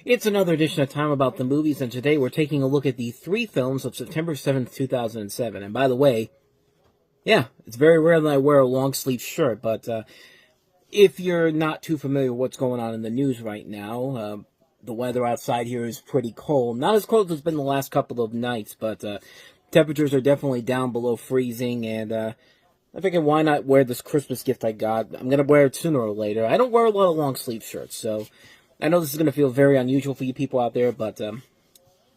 It's another edition of Time About the Movies, and today we're taking a look at the 3 films of September 7th, 2007. And by the way, yeah, it's very rare that I wear a long-sleeve shirt, but if you're not too familiar with what's going on in the news right now, the weather outside here is pretty cold. Not as cold as it's been the last couple of nights, but temperatures are definitely down below freezing, and I figured why not wear this Christmas gift I got. I'm going to wear it sooner or later. I don't wear a lot of long-sleeve shirts, so I know this is going to feel very unusual for you people out there, but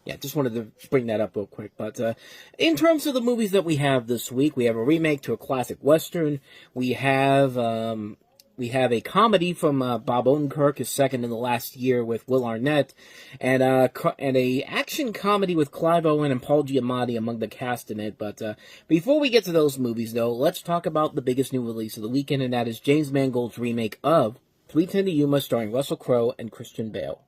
yeah, just wanted to bring that up real quick. But in terms of the movies that we have this week, we have a remake to a classic Western. We have a comedy from Bob Odenkirk, his second in the last year with Will Arnett, and a action comedy with Clive Owen and Paul Giamatti among the cast in it. But before we get to those movies, though, let's talk about the biggest new release of the weekend, and that is James Mangold's remake of 3:10 to Yuma, starring Russell Crowe and Christian Bale.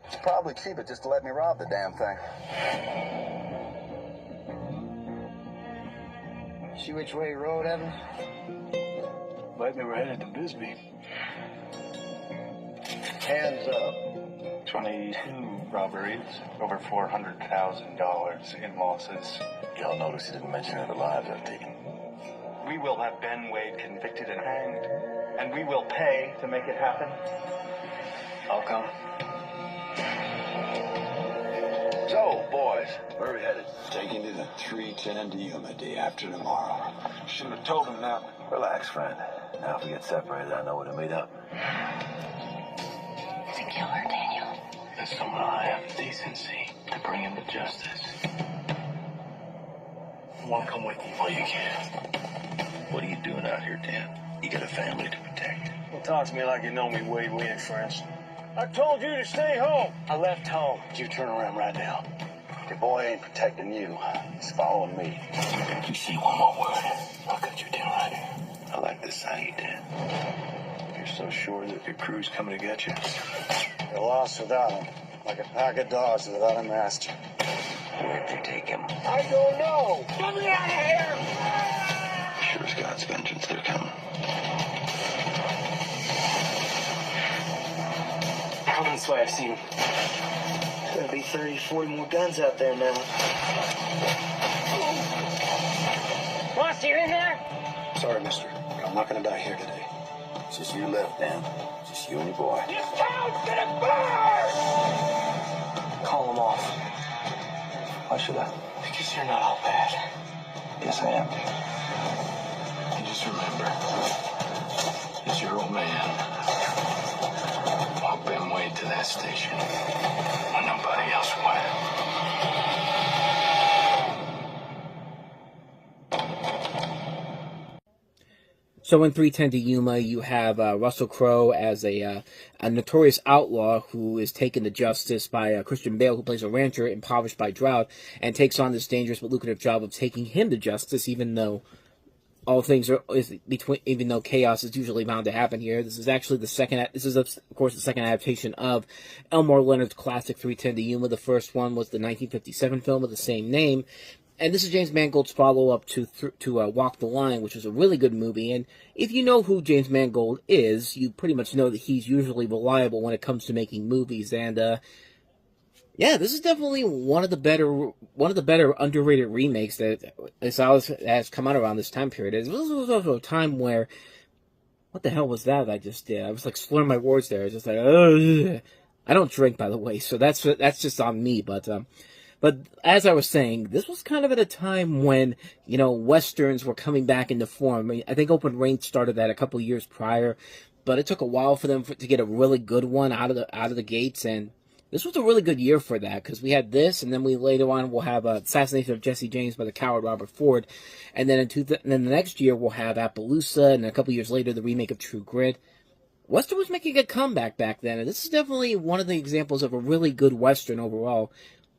It's probably cheaper just to let me rob the damn thing. See which way you rode, Evan? Lightly, we're headed to Bisbee. Hands up. 22 robberies, over $400,000 in losses. Y'all notice he didn't mention any of the lives I've taken. We will have Ben Wade convicted and hanged, and we will pay to make it happen. I'll come. So, boys, where are we headed? Taking to the 3:10 to Yuma day after tomorrow. Should have told him that. Relax, friend. Now if we get separated, I know where to meet up. He's a killer, Daniel. There's someone I have the decency to bring him to justice. I want to come with you. Well, you can. What are you doing out here, Dan? You got a family to protect. Don't talk to me like you know me, Wade. We ain't friends. I told you to stay home. I left home. You turn around right now. Your boy ain't protecting you. He's following me. You see one more word, I'll cut your tail right here. I like this side of you, Dan. You're so sure that your crew's coming to get you? You're lost without him. Like a pack of dogs without a master. Where'd you take him? I don't know. Get me out of here! Sure as God's vengeance, they're coming. Coming this way, I've seen him. There's gonna be 30, 40 more guns out there now. Boss, you in there? Sorry, mister, but I'm not gonna die here today. It's just you left, Dan. Just you and your boy. This town's gonna burn! Call him off. Why should I? Because you're not all bad. Yes, I am. And just remember, it's your old man. Walk Ben Wade to that station when nobody else would. So in 3:10 to Yuma, you have Russell Crowe as a notorious outlaw who is taken to justice by Christian Bale, who plays a rancher impoverished by drought, and takes on this dangerous but lucrative job of taking him to justice, even though even though chaos is usually bound to happen here. This is actually the second. This is, of course, the second adaptation of Elmore Leonard's classic 3:10 to Yuma. The first one was the 1957 film of the same name. And this is James Mangold's follow-up to Walk the Line, which was a really good movie. And if you know who James Mangold is, you pretty much know that he's usually reliable when it comes to making movies. And yeah, this is definitely one of the better underrated remakes that has come out around this time period. This was also a time where, what the hell was that I just did? I was like slurring my words there. I was just like, ugh. I don't drink, by the way, so that's just on me. But as I was saying, this was kind of at a time when, you know, Westerns were coming back into form. I mean, I think Open Range started that a couple years prior, but it took a while for them to get a really good one out of the gates, and this was a really good year for that, because we had this, and then later on we'll have Assassination of Jesse James by the coward Robert Ford, and then and then the next year we'll have Appaloosa, and a couple years later the remake of True Grit. Western was making a comeback back then, and this is definitely one of the examples of a really good Western overall.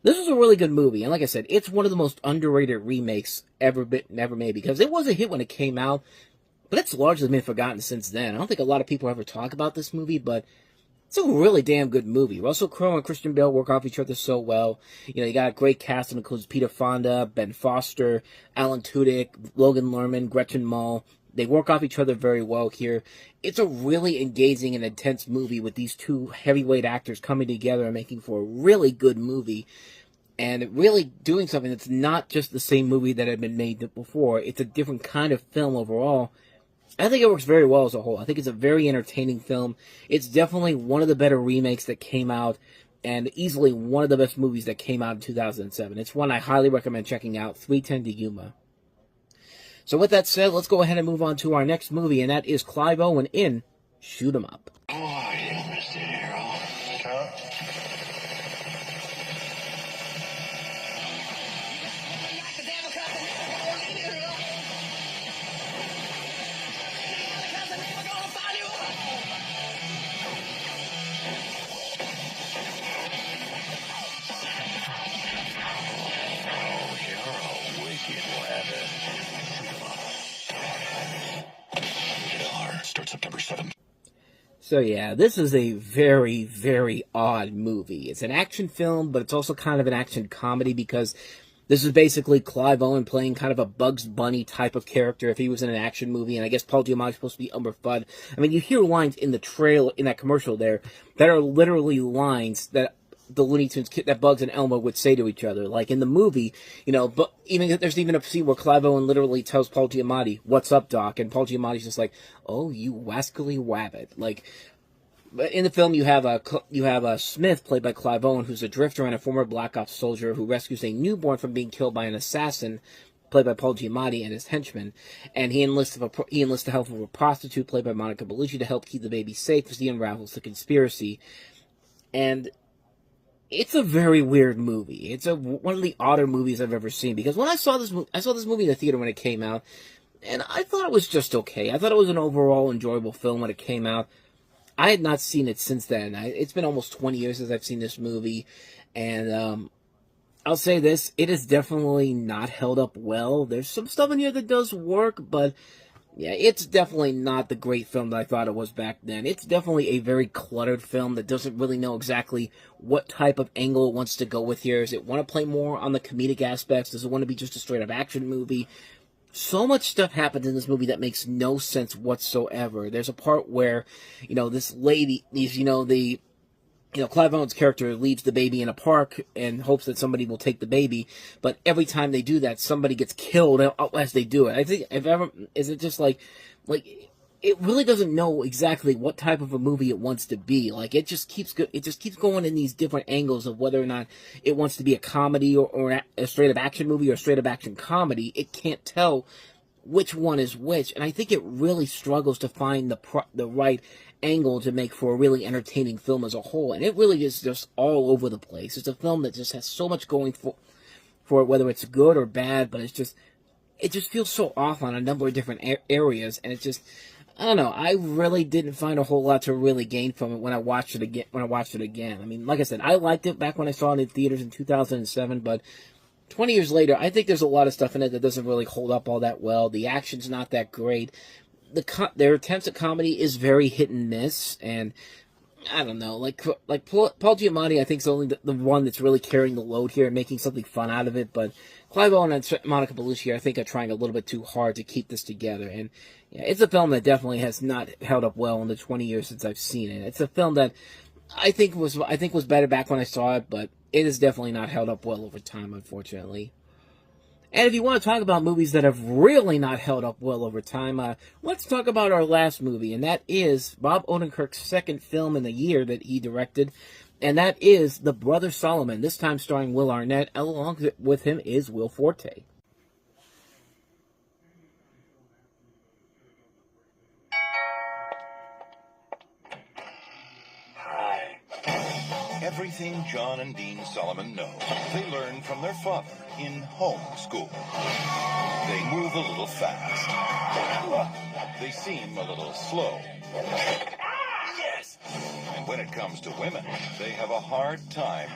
This was a really good movie, and like I said, it's one of the most underrated remakes ever made, because it was a hit when it came out, but it's largely been forgotten since then. I don't think a lot of people ever talk about this movie, but It's a really damn good movie. Russell Crowe and Christian Bale work off each other so well. You know, you got a great cast that includes Peter Fonda, Ben Foster, Alan Tudyk, Logan Lerman, Gretchen Mol. They work off each other very well here. It's a really engaging and intense movie with these two heavyweight actors coming together and making for a really good movie. And really doing something that's not just the same movie that had been made before. It's a different kind of film overall. I think it works very well as a whole. I think it's a very entertaining film. It's definitely one of the better remakes that came out, and easily one of the best movies that came out in 2007. It's one I highly recommend checking out, 3:10 to Yuma. So with that said, let's go ahead and move on to our next movie, and that is Clive Owen in Shoot 'Em Up. Oh, yeah, Mr. Hero. Huh? September 7th. So yeah, this is a very, very odd movie. It's an action film, but it's also kind of an action comedy because this is basically Clive Owen playing kind of a Bugs Bunny type of character if he was in an action movie, and I guess Paul Giamatti's supposed to be Elmer Fudd. I mean, you hear lines in the trailer, in that commercial there, that are literally lines that the Looney Tunes, that Bugs and Elmer would say to each other. Like in the movie, you know, but there's even a scene where Clive Owen literally tells Paul Giamatti, "What's up, Doc?" And Paul Giamatti's just like, "Oh, you wascally wabbit." Like, but in the film, you have a Smith played by Clive Owen, who's a drifter and a former Black Ops soldier who rescues a newborn from being killed by an assassin, played by Paul Giamatti and his henchmen, and he enlists the help of a prostitute played by Monica Bellucci to help keep the baby safe as he unravels the conspiracy. And it's a very weird movie. It's one of the odder movies I've ever seen, because when I saw this movie in the theater when it came out, and I thought it was just okay. I thought it was an overall enjoyable film when it came out. I had not seen it since then. It's been almost 20 years since I've seen this movie, and I'll say this, it is definitely not held up well. There's some stuff in here that does work, but yeah, it's definitely not the great film that I thought it was back then. It's definitely a very cluttered film that doesn't really know exactly what type of angle it wants to go with here. Does it want to play more on the comedic aspects? Does it want to be just a straight-up action movie? So much stuff happens in this movie that makes no sense whatsoever. There's a part where, you know, this lady, Clive Owen's character leaves the baby in a park and hopes that somebody will take the baby, but every time they do that, somebody gets killed as they do it. I think, is it just like, it really doesn't know exactly what type of a movie it wants to be. Like, it just keeps going in these different angles of whether or not it wants to be a comedy or a straight-up action movie or a straight-up action comedy. It can't tell which one is which, and I think it really struggles to find the right angle to make for a really entertaining film as a whole, and it really is just all over the place. It's a film that just has so much going for it, whether it's good or bad, but it just feels so off on a number of different areas, and I don't know, I really didn't find a whole lot to really gain from it when I watched it again. I mean, like I said, I liked it back when I saw it in theaters in 2007, but 20 years later, I think there's a lot of stuff in it that doesn't really hold up all that well. The action's not that great. Their attempts at comedy is very hit and miss, and I don't know, like Paul Giamatti, I think, is only the one that's really carrying the load here and making something fun out of it, but Clive Owen and Monica Bellucci, I think, are trying a little bit too hard to keep this together, and yeah, it's a film that definitely has not held up well in the 20 years since I've seen it. It's a film that I think was better back when I saw it, but it has definitely not held up well over time, unfortunately. And if you want to talk about movies that have really not held up well over time, let's talk about our last movie, and that is Bob Odenkirk's second film in the year that he directed, and that is The Brother Solomon, this time starring Will Arnett, and along with him is Will Forte. Everything John and Dean Solomon know, they learn from their father in home school. They move a little fast. They seem a little slow. Yes! And when it comes to women, they have a hard time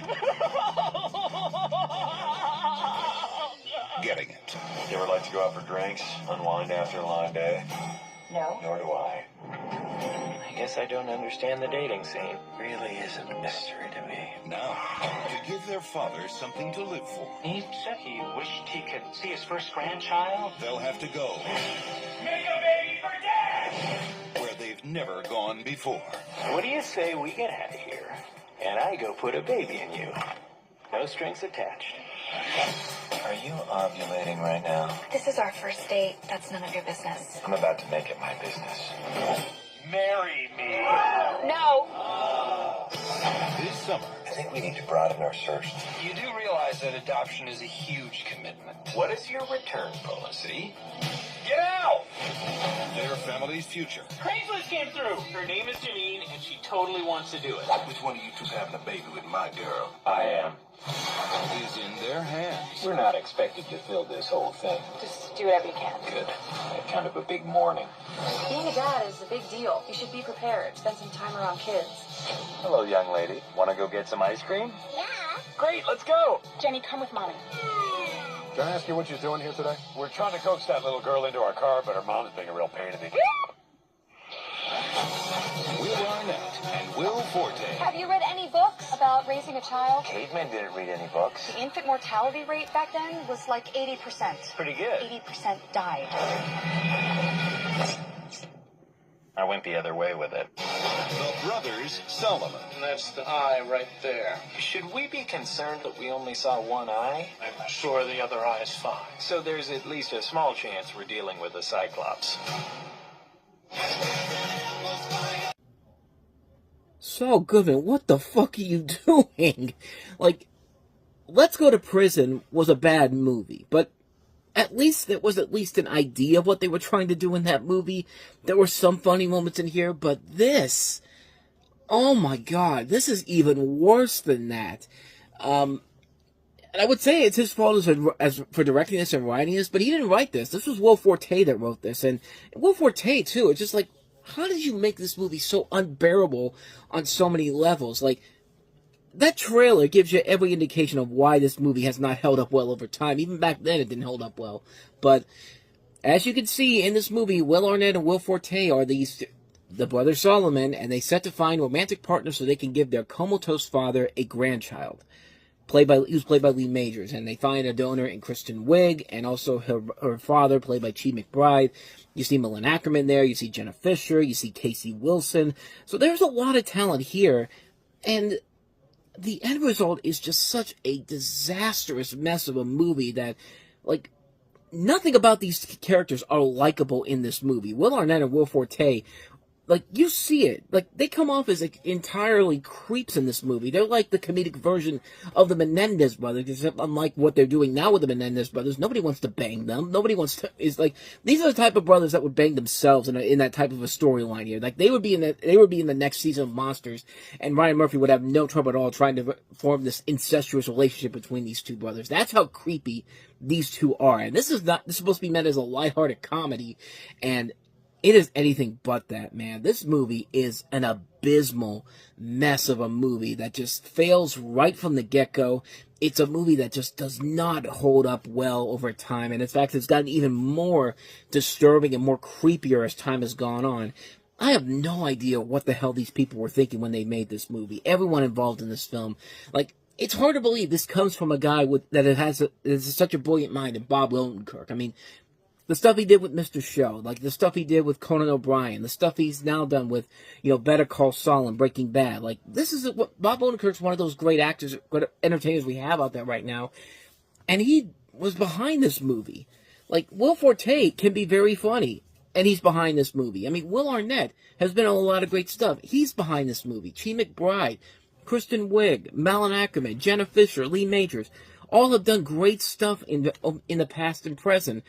getting it. You ever like to go out for drinks, unwind after a long day? No. Nor do I. I guess I don't understand the dating scene. Really is a mystery to me. Now, to give their father something to live for, He said he wished he could see his first grandchild. they'll have to go Make a baby for Dad! where they've never gone before. What do you say we get out of here, and I go put a baby in you? No strings attached. Are you ovulating right now? This is our first date. That's none of your business. I'm about to make it my business. Marry me. No! This summer, I think we need to broaden our search. You do realize that adoption is a huge commitment. What is your return policy? Get out! their family's future Craigslist came through. Her name is Janine, and she totally wants to do it. Which one of you two's having a baby with my girl? I am. is in their hands. We're not expected to fill this whole thing. Just do whatever you can. Good. Kind of a big morning. Being a dad is a big deal. You should be prepared. Spend some time around kids. Hello, young lady. Want to go get some ice cream? Yeah. Great, let's go. Jenny, come with mommy. Can I ask you what you're doing here today? We're trying to coax that little girl into our car, but her mom's being a real pain in the... Will Arnett and Will Forte. Have you read any books about raising a child? Cavemen didn't read any books. The infant mortality rate back then was like 80%. Pretty good. 80% died. I went the other way with it. The brothers Solomon. That's the eye right there. Should we be concerned that we only saw one eye? I'm sure the other eye is fine. So there's at least a small chance we're dealing with a Cyclops. Saul Goodman, what the fuck are you doing? Like, Let's Go to Prison was a bad movie, but at least there was at least an idea of what they were trying to do in that movie. There were some funny moments in here, but this, oh my god, this is even worse than that. And I would say it's his fault as for directing this and writing this, but he didn't write this. This was Will Forte that wrote this, and Will Forte too. It's just like, how did you make this movie so unbearable on so many levels? Like, that trailer gives you every indication of why this movie has not held up well over time. Even back then, it didn't hold up well. But as you can see in this movie, Will Arnett and Will Forte are the brothers Solomon, and they set to find romantic partners so they can give their comatose father a grandchild. He was played by Lee Majors, and they find a donor in Kristen Wiig, and also her father, played by Chi McBride. You see Malin Ackerman there, you see Jenna Fisher, you see Casey Wilson. So there's a lot of talent here, and the end result is just such a disastrous mess of a movie that, like, nothing about these characters are likable in this movie. Will Arnett and Will Forte, like, you see it. Like, they come off as, like, entirely creeps in this movie. They're like the comedic version of the Menendez brothers, except unlike what they're doing now with the Menendez brothers. Nobody wants to bang them. Nobody wants to, these are the type of brothers that would bang themselves in that type of a storyline here. Like, they would be in the next season of Monsters, and Ryan Murphy would have no trouble at all trying to form this incestuous relationship between these two brothers. That's how creepy these two are. And this is supposed to be meant as a lighthearted comedy, and it is anything but that, man. This movie is an abysmal mess of a movie that just fails right from the get-go. It's a movie that just does not hold up well over time, and in fact, it's gotten even more disturbing and more creepier as time has gone on. I have no idea what the hell these people were thinking when they made this movie. Everyone involved in this film, like, it's hard to believe this comes from a guy that has such a brilliant mind, and Bob Odenkirk. I mean, the stuff he did with Mr. Show, like the stuff he did with Conan O'Brien, the stuff he's now done with, Better Call Saul and Breaking Bad. Like, this is what Bob Odenkirk's one of those great actors, great entertainers we have out there right now. And he was behind this movie. Like, Will Forte can be very funny, and he's behind this movie. I mean, Will Arnett has been on a lot of great stuff. He's behind this movie. Chi McBride, Kristen Wiig, Malin Ackerman, Jenna Fisher, Lee Majors, all have done great stuff in the past and present.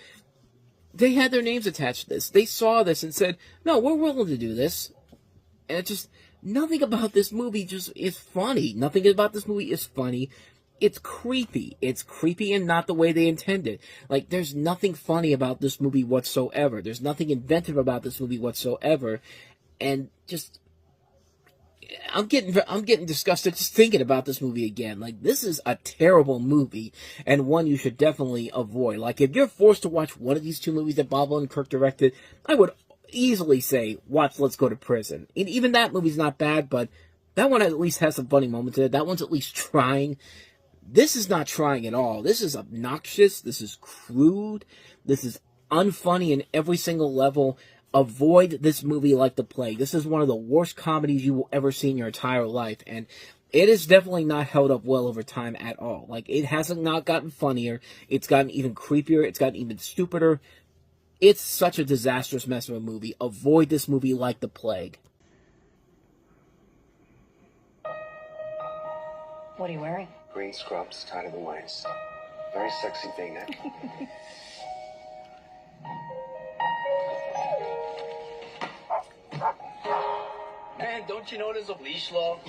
They had their names attached to this. They saw this and said, no, we're willing to do this. And it's just, nothing about this movie just is funny. Nothing about this movie is funny. It's creepy. It's creepy and not the way they intended. Like, there's nothing funny about this movie whatsoever. There's nothing inventive about this movie whatsoever. And just, I'm getting disgusted just thinking about this movie again. Like, this is a terrible movie, and one you should definitely avoid. Like, if you're forced to watch one of these two movies that Bob Odenkirk directed, easily say, watch Let's Go to Prison. And even that movie's not bad, but that one at least has some funny moments in it. That one's at least trying. This is not trying at all. This is obnoxious. This is crude. This is unfunny in every single level. Avoid this movie like the plague. This is one of the worst comedies you will ever see in your entire life. And it is definitely not held up well over time at all. Like, it hasn't not gotten funnier. It's gotten even creepier. It's gotten even stupider. It's such a disastrous mess of a movie. Avoid this movie like the plague. What are you wearing? Green scrubs tied to the waist. Very sexy V-neck. Man, don't you know there's a leash law?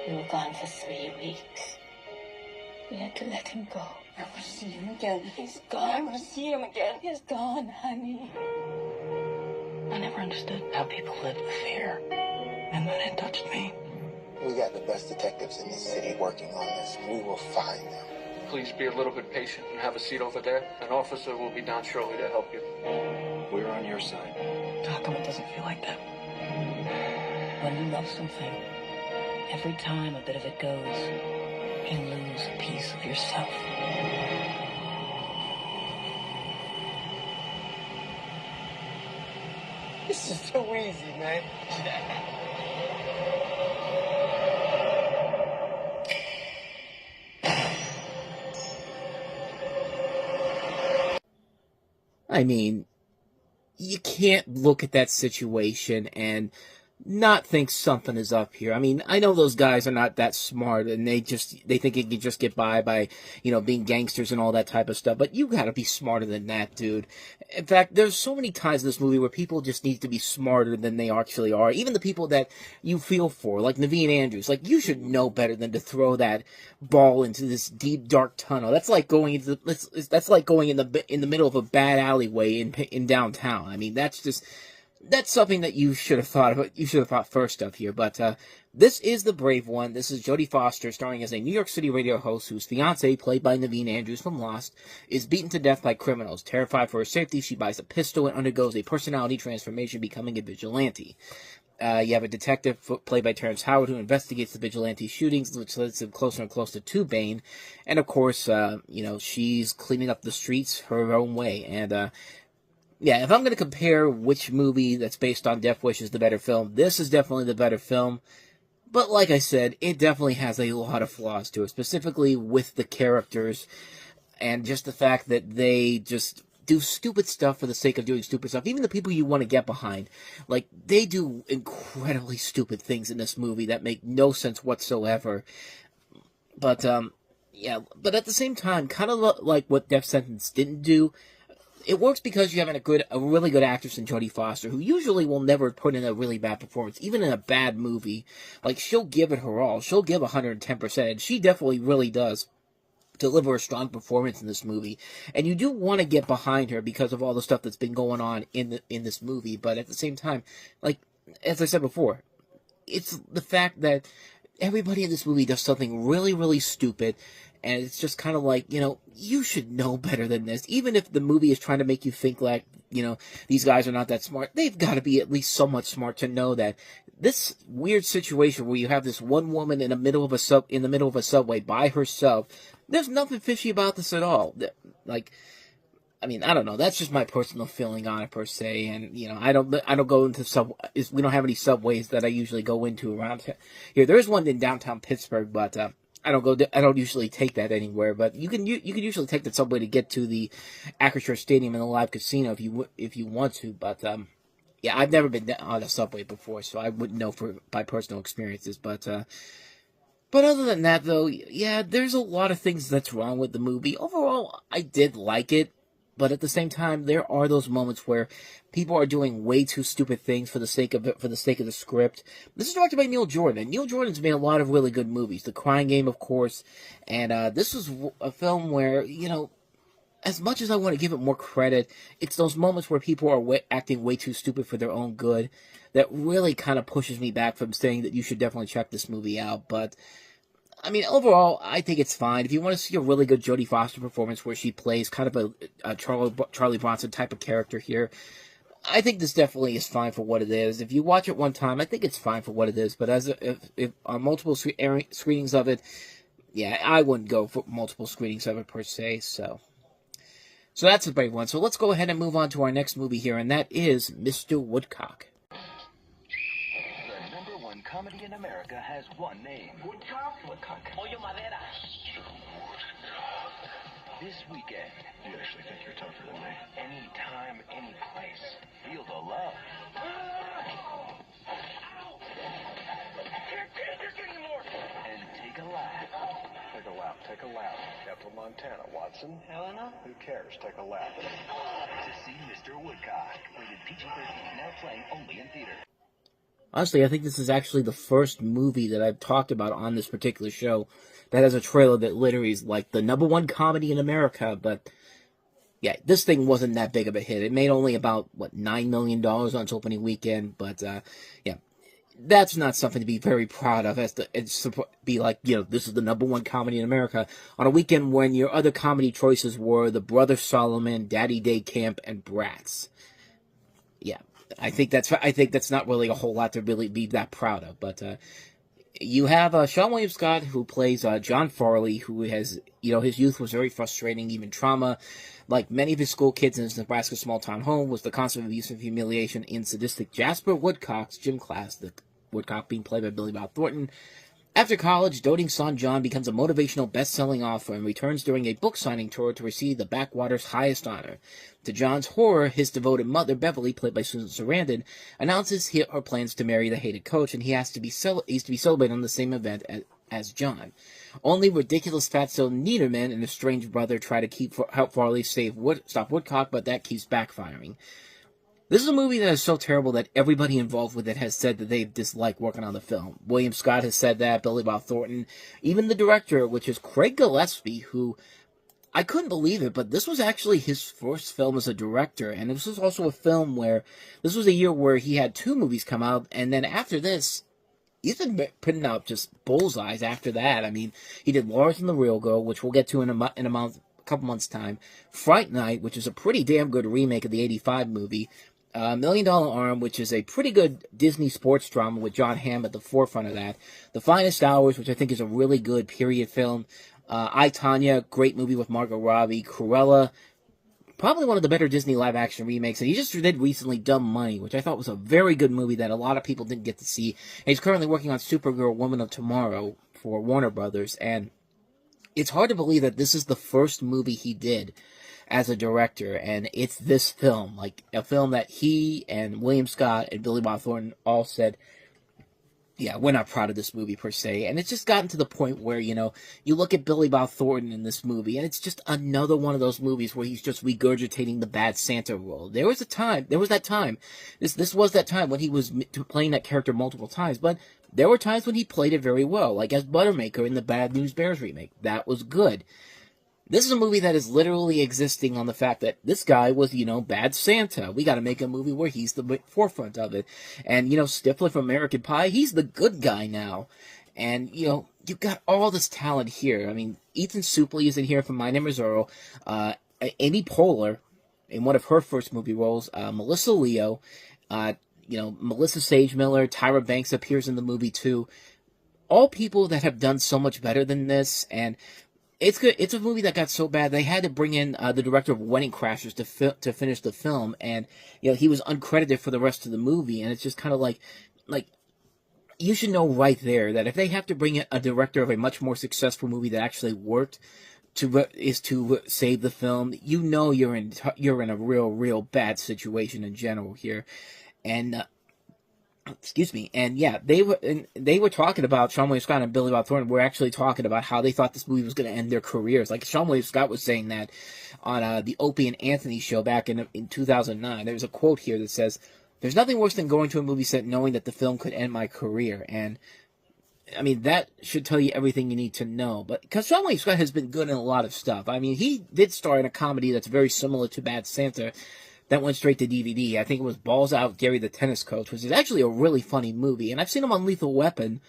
We were gone for 3 weeks. We had to let him go. I want to see him again. He's gone. I want to see him again. He's gone, honey. I never understood how people lived with fear. And then it touched me. We got the best detectives in the city working on this. We will find them. Please be a little bit patient and have a seat over there. An officer will be down shortly to help you. We're on your side. How come it doesn't feel like that? When you love something, every time a bit of it goes, you lose a piece of yourself. This is so easy, man. I mean, you can't look at that situation and not think something is up here. I mean, I know those guys are not that smart, and they think it can just get by, being gangsters and all that type of stuff, but you gotta be smarter than that, dude. In fact, there's so many times in this movie where people just need to be smarter than they actually are. Even the people that you feel for, like Naveen Andrews, like, you should know better than to throw that ball into this deep, dark tunnel. That's like going in the middle of a bad alleyway in downtown. I mean, that's something that you should have thought of. You should have thought first of here. But this is The Brave One. This is Jodie Foster, starring as a New York City radio host whose fiancé, played by Naveen Andrews from Lost, is beaten to death by criminals. Terrified for her safety, she buys a pistol and undergoes a personality transformation, becoming a vigilante. You have a detective, played by Terrence Howard, who investigates the vigilante shootings, which leads him closer and closer to Bane. And of course, she's cleaning up the streets her own way. And yeah, if I'm going to compare which movie that's based on Death Wish is the better film, this is definitely the better film. But like I said, it definitely has a lot of flaws to it, specifically with the characters, and just the fact that they just do stupid stuff for the sake of doing stupid stuff. Even the people you want to get behind, like, they do incredibly stupid things in this movie that make no sense whatsoever. But, yeah, but at the same time, kind of like what Death Sentence didn't do, it works because you have a really good actress in Jodie Foster, who usually will never put in a really bad performance, even in a bad movie. Like, she'll give it her all. She'll give 110%, and she definitely really does deliver a strong performance in this movie. And you do want to get behind her because of all the stuff that's been going on in this movie. But at the same time, like, as I said before, it's the fact that everybody in this movie does something really, really stupid. And it's just kind of like, you should know better than this. Even if the movie is trying to make you think like, these guys are not that smart, they've got to be at least somewhat smart to know that this weird situation where you have this one woman in the middle of a subway by herself, there's nothing fishy about this at all. Like, I mean, I don't know. That's just my personal feeling on it per se. And, I don't go into we don't have any subways that I usually go into around here. There is one in downtown Pittsburgh, but, I don't usually take that anywhere, but you can usually take the subway to get to the Acrisure Stadium and the live casino if you want to. But yeah, I've never been on a subway before, so I wouldn't know by personal experiences. But other than that, though, yeah, there's a lot of things that's wrong with the movie. Overall, I did like it. But at the same time, there are those moments where people are doing way too stupid things for the sake of the script. This is directed by Neil Jordan, and Neil Jordan's made a lot of really good movies. The Crying Game, of course, and this was a film where, as much as I want to give it more credit, it's those moments where people are acting way too stupid for their own good. that really kind of pushes me back from saying that you should definitely check this movie out. But I mean, overall, I think it's fine. If you want to see a really good Jodie Foster performance where she plays kind of a Charlie Bronson type of character here, I think this definitely is fine for what it is. If you watch it one time, I think it's fine for what it is. But if on multiple screenings of it, yeah, I wouldn't go for multiple screenings of it per se. So that's a great one. So let's go ahead and move on to our next movie here, and that is Mr. Woodcock. The #1 comedy in America has one name. Woodcock? Woodcock. Pollo Madera. This weekend. You actually think you're tougher than me? Anytime, any place. Feel the love. Can't take this anymore. And take a laugh. Take a lap. Take a lap. Captain Montana, Watson. Helena? Who cares? Take a lap. To see Mr. Woodcock. Rated PG-13. Now playing only in theater. Honestly, I think this is actually the first movie that I've talked about on this particular show that has a trailer that literally is like the #1 comedy in America. But yeah, this thing wasn't that big of a hit. It made only about, $9 million on its opening weekend. But yeah, that's not something to be very proud of. It's to be like, this is the #1 comedy in America on a weekend when your other comedy choices were The Brother Solomon, Daddy Day Camp, and Bratz. Yeah. I think that's not really a whole lot to really be that proud of, but you have Seann William Scott, who plays John Farley, who has, his youth was very frustrating, even trauma. Like many of his school kids in his Nebraska small-town home, was the constant abuse and humiliation in sadistic Jasper Woodcock's gym class, the Woodcock being played by Billy Bob Thornton. After college, doting son John becomes a motivational best-selling author and returns during a book signing tour to receive the backwater's highest honor. To John's horror, his devoted mother, Beverly, played by Susan Sarandon, announces her plans to marry the hated coach, and he's to be celebrated on the same event as John. Only ridiculous fatso Niederman and his strange brother try to help Farley stop Woodcock, but that keeps backfiring. This is a movie that is so terrible that everybody involved with it has said that they dislike working on the film. William Scott has said that, Billy Bob Thornton, even the director, which is Craig Gillespie, who, I couldn't believe it, but this was actually his first film as a director, and this was also a film where, this was a year where he had 2 movies come out, and then after this, he's been putting out just bullseyes after that. I mean, he did Lars and the Real Girl, which we'll get to in a couple months' time, Fright Night, which is a pretty damn good remake of the 85 movie, $1 Million Arm, which is a pretty good Disney sports drama with John Hamm at the forefront of that. The Finest Hours, which I think is a really good period film. I, Tonya, great movie with Margot Robbie. Cruella, probably one of the better Disney live-action remakes. And he just did recently Dumb Money, which I thought was a very good movie that a lot of people didn't get to see. And he's currently working on Supergirl, Woman of Tomorrow for Warner Brothers. And it's hard to believe that this is the first movie he did as a director, and it's this film, like a film that he and William Scott and Billy Bob Thornton all said, yeah, we're not proud of this movie per se. And it's just gotten to the point where, you look at Billy Bob Thornton in this movie, and it's just another one of those movies where he's just regurgitating the bad Santa role. This was that time when he was playing that character multiple times, but there were times when he played it very well, like as Buttermaker in the Bad News Bears remake. That was good. This is a movie that is literally existing on the fact that this guy was, bad Santa. We got to make a movie where he's the forefront of it. And, Stifler from American Pie, he's the good guy now. And, you've got all this talent here. I mean, Ethan Suplee is in here from My Name is Earl. Amy Poehler, in one of her first movie roles. Melissa Leo. Melissa Sage Miller. Tyra Banks appears in the movie, too. All people that have done so much better than this, and it's good. It's a movie that got so bad they had to bring in the director of Wedding Crashers to finish the film, and he was uncredited for the rest of the movie. And it's just kind of like you should know right there that if they have to bring in a director of a much more successful movie that actually worked to save the film, you're in a real bad situation in general here, and. Excuse me, and yeah, they were talking about, Seann William Scott and Billy Bob Thornton were actually talking about how they thought this movie was going to end their careers. Like Seann William Scott was saying that on the Opie and Anthony show back in 2009. There's a quote here that says, "There's nothing worse than going to a movie set knowing that the film could end my career." And I mean, that should tell you everything you need to know. But because Seann William Scott has been good in a lot of stuff. I mean, he did star in a comedy that's very similar to Bad Santa, that went straight to DVD. I think it was Balls Out Gary the Tennis Coach, which is actually a really funny movie. And I've seen him on Lethal Weapon.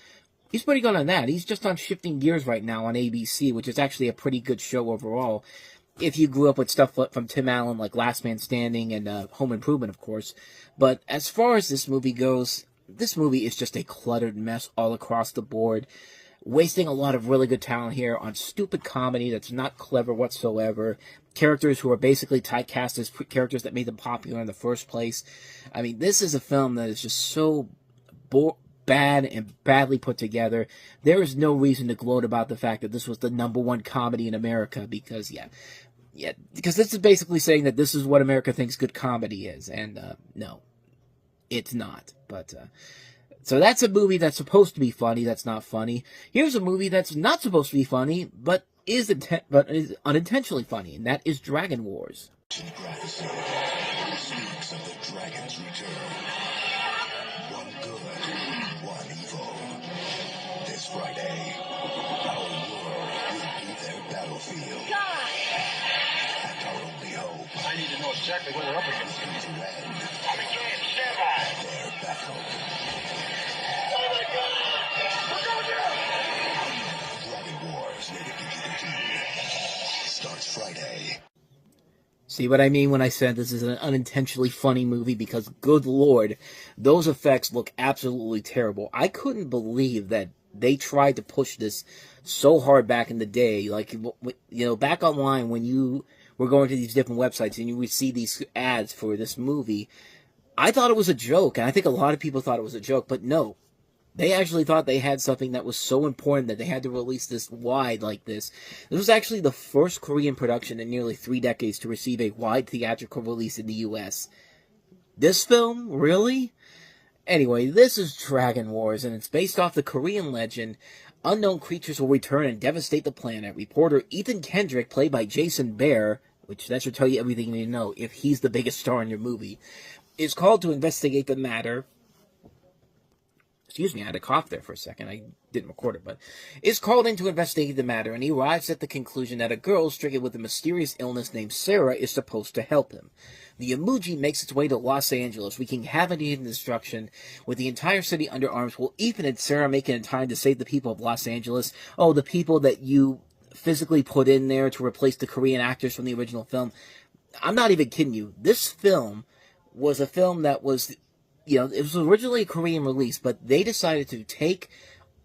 He's pretty good on that. He's just on Shifting Gears right now on ABC, which is actually a pretty good show overall. If you grew up with stuff from Tim Allen, like Last Man Standing and Home Improvement, of course. But as far as this movie goes, this movie is just a cluttered mess all across the board. Wasting a lot of really good talent here on stupid comedy that's not clever whatsoever. Characters who are basically typecast as characters that made them popular in the first place. I mean, this is a film that is just so bad and badly put together. There is no reason to gloat about the fact that this was the #1 comedy in America, because, because this is basically saying that this is what America thinks good comedy is, and no, it's not. But so that's a movie that's supposed to be funny that's not funny. Here's a movie that's not supposed to be funny, but is unintentionally funny, and that is Dragon Wars. Prophecy speaks of the dragon's return. One good, one evil. This Friday, our world will be their battlefield. And our only hope. I need to know exactly what we're up against. To end their battle. Oh my God! We're going down! Dragon Wars, rated PG-13, starts Friday. See what I mean when I said this is an unintentionally funny movie? Because, good lord, those effects look absolutely terrible. I couldn't believe that they tried to push this so hard back in the day. Like, you know, back online when you were going to these different websites and you would see these ads for this movie, I thought it was a joke, and I think a lot of people thought it was a joke, but no. They actually thought they had something that was so important that they had to release this wide like this. This was actually the first Korean production in nearly 3 decades to receive a wide theatrical release in the U.S. This film? Really? Anyway, this is Dragon Wars, and it's based off the Korean legend, unknown creatures will return and devastate the planet. Reporter Ethan Kendrick, played by Jason Behr, which that should tell you everything you need to know if he's the biggest star in your movie, is called to investigate the matter. Excuse me, I had a cough there for a second. I didn't record it, but is called in to investigate the matter, and he arrives at the conclusion that a girl stricken with a mysterious illness named Sarah is supposed to help him. The Emoji makes its way to Los Angeles, wreaking havoc and destruction. With the entire city under arms, will Ethan and Sarah make it in time to save the people of Los Angeles? Oh, the people that you physically put in there to replace the Korean actors from the original film. I'm not even kidding you. This film was a film that was, you know, it was originally a Korean release, but they decided to take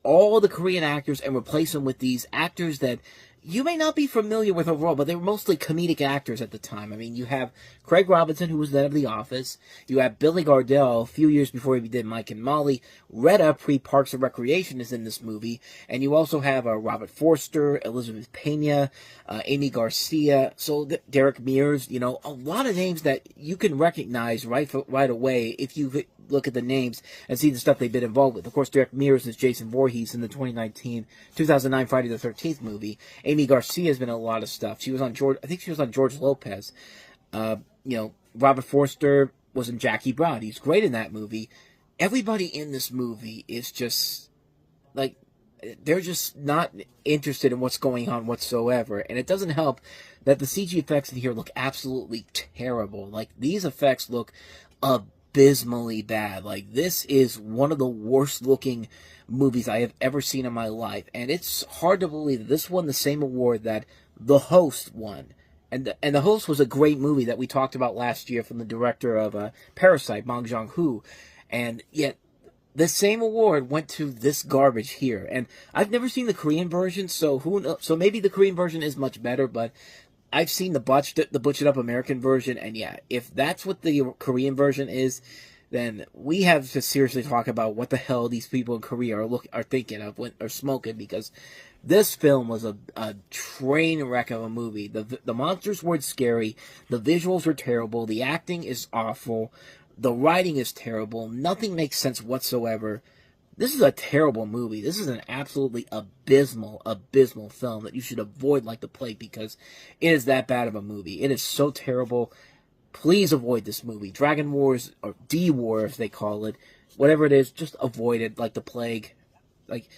all the Korean actors and replace them with these actors that you may not be familiar with overall, but they were mostly comedic actors at the time. I mean, you have Craig Robinson, who was then of The Office. You have Billy Gardell, a few years before he did Mike and Molly. Retta, pre-Parks and Recreation, is in this movie. And you also have Robert Forster, Elizabeth Pena, Amy Garcia, so Derek Mears, you know, a lot of names that you can recognize right away if you look at the names and see the stuff they've been involved with. Of course, Derek Mears is Jason Voorhees in the 2009 Friday the 13th movie. Amy Garcia has been in a lot of stuff. She was on George Lopez. You know, Robert Forster was in Jackie Brown. He's great in that movie. Everybody in this movie is just, like, they're just not interested in what's going on whatsoever. And it doesn't help that the CG effects in here look absolutely terrible. Like, these effects look abysmally bad. Like, this is one of the worst looking movies I have ever seen in my life, and it's hard to believe that this won the same award that The Host won. And The Host was a great movie that we talked about last year from the director of Parasite, Bong Joon-ho, and yet the same award went to this garbage here. And I've never seen the Korean version, so who knows? So maybe the Korean version is much better, but I've seen the butchered up American version, and yeah, if that's what the Korean version is, then we have to seriously talk about what the hell these people in Korea are thinking of or smoking, because this film was a train wreck of a movie. The monsters weren't scary, the visuals were terrible, the acting is awful, the writing is terrible, nothing makes sense whatsoever. This is a terrible movie. This is an absolutely abysmal film that you should avoid like the plague, because it is that bad of a movie. It is so terrible. Please avoid this movie. Dragon Wars, or D-War if they call it, whatever it is, just avoid it like the plague. Like,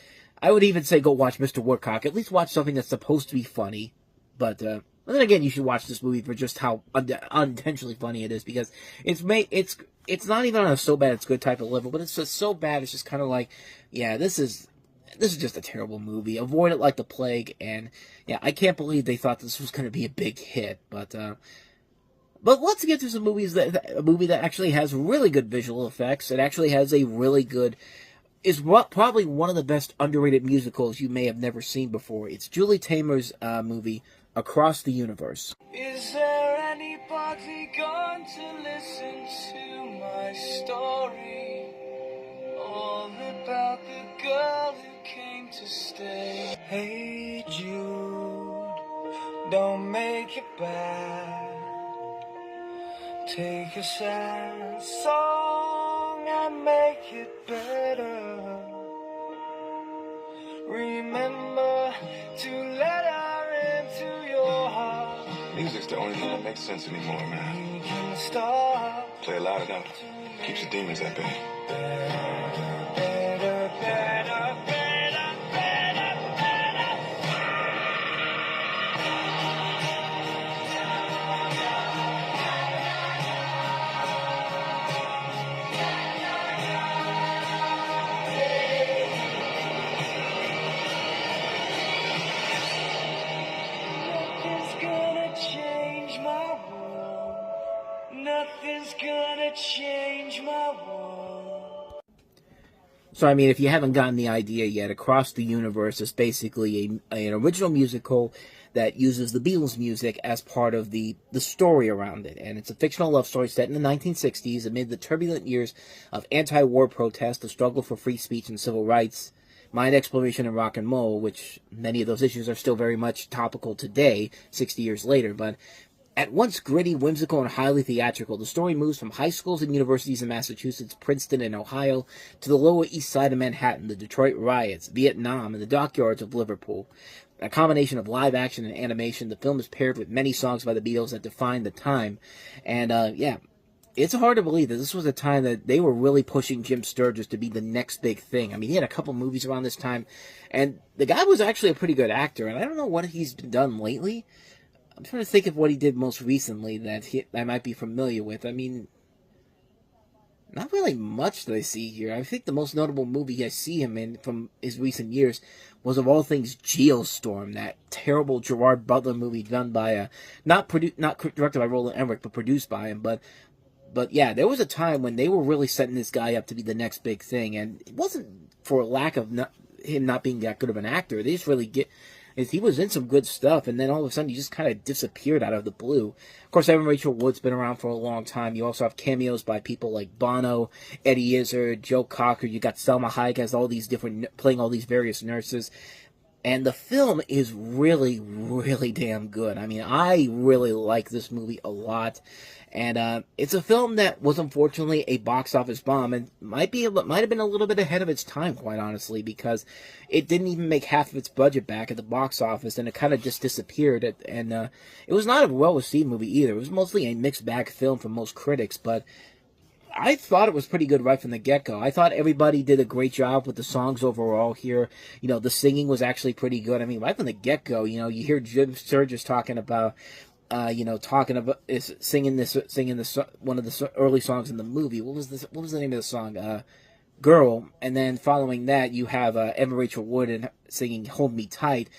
I would even say go watch Mr. Woodcock. At least watch something that's supposed to be funny. But But then again, you should watch this movie for just how unintentionally funny it is, because it's not even on a so bad it's good type of level, but it's just so bad it's just kind of like, yeah, this is just a terrible movie. Avoid it like the plague. And yeah, I can't believe they thought this was going to be a big hit. But let's get to some movies a movie that actually has really good visual effects. It actually has a really good, is probably one of the best underrated musicals you may have never seen before. It's Julie Taymor's movie Across the Universe. Is there anybody going to listen to my story? All about the girl who came to stay. Hey Jude, don't make it bad. Take a sad song and make it better. Remember to let her into your heart. Music's the only thing that makes sense anymore, man. You can stop. Play it loud enough. Keeps the demons at bay. Better, better, better, better, better, better. Nothing's gonna change my world. Nothing's gonna change my world. So, I mean, if you haven't gotten the idea yet, Across the Universe is basically an original musical that uses the Beatles music as part of the story around it. And it's a fictional love story set in the 1960s amid the turbulent years of anti-war protest, the struggle for free speech and civil rights, mind exploration, and rock and roll, which many of those issues are still very much topical today, 60 years later. But at once gritty, whimsical, and highly theatrical, the story moves from high schools and universities in Massachusetts, Princeton, and Ohio to the Lower East Side of Manhattan, the Detroit riots, Vietnam, and the dockyards of Liverpool. A combination of live action and animation, the film is paired with many songs by the Beatles that define the time. And, yeah, it's hard to believe that this was a time that they were really pushing Jim Sturgis to be the next big thing. I mean, he had a couple movies around this time, and the guy was actually a pretty good actor, and I don't know what he's done lately. I'm trying to think of what he did most recently that I might be familiar with. I mean, not really much that I see here. I think the most notable movie I see him in from his recent years was, of all things, Geostorm, that terrible Gerard Butler movie done by not directed by Roland Emmerich, but produced by him. But yeah, there was a time when they were really setting this guy up to be the next big thing, and it wasn't for lack of him not being that good of an actor. They just really he was in some good stuff, and then all of a sudden he just kind of disappeared out of the blue. Of course, Evan Rachel Wood's been around for a long time. You also have cameos by people like Bono, Eddie Izzard, Joe Cocker. You got Selma Hayek as playing all these various nurses. And the film is really, really damn good. I mean, I really like this movie a lot. And it's a film that was unfortunately a box office bomb, and might have been a little bit ahead of its time, quite honestly, because it didn't even make half of its budget back at the box office, and it kind of just disappeared. And it was not a well-received movie either. It was mostly a mixed bag film from most critics, but I thought it was pretty good right from the get-go. I thought everybody did a great job with the songs overall here. You know, the singing was actually pretty good. I mean, right from the get-go, you know, you hear Jim Sturgis talking about singing one of the early songs in the movie. What was the name of the song? Girl. And then following that, you have Evan Rachel Wood singing Hold Me Tight,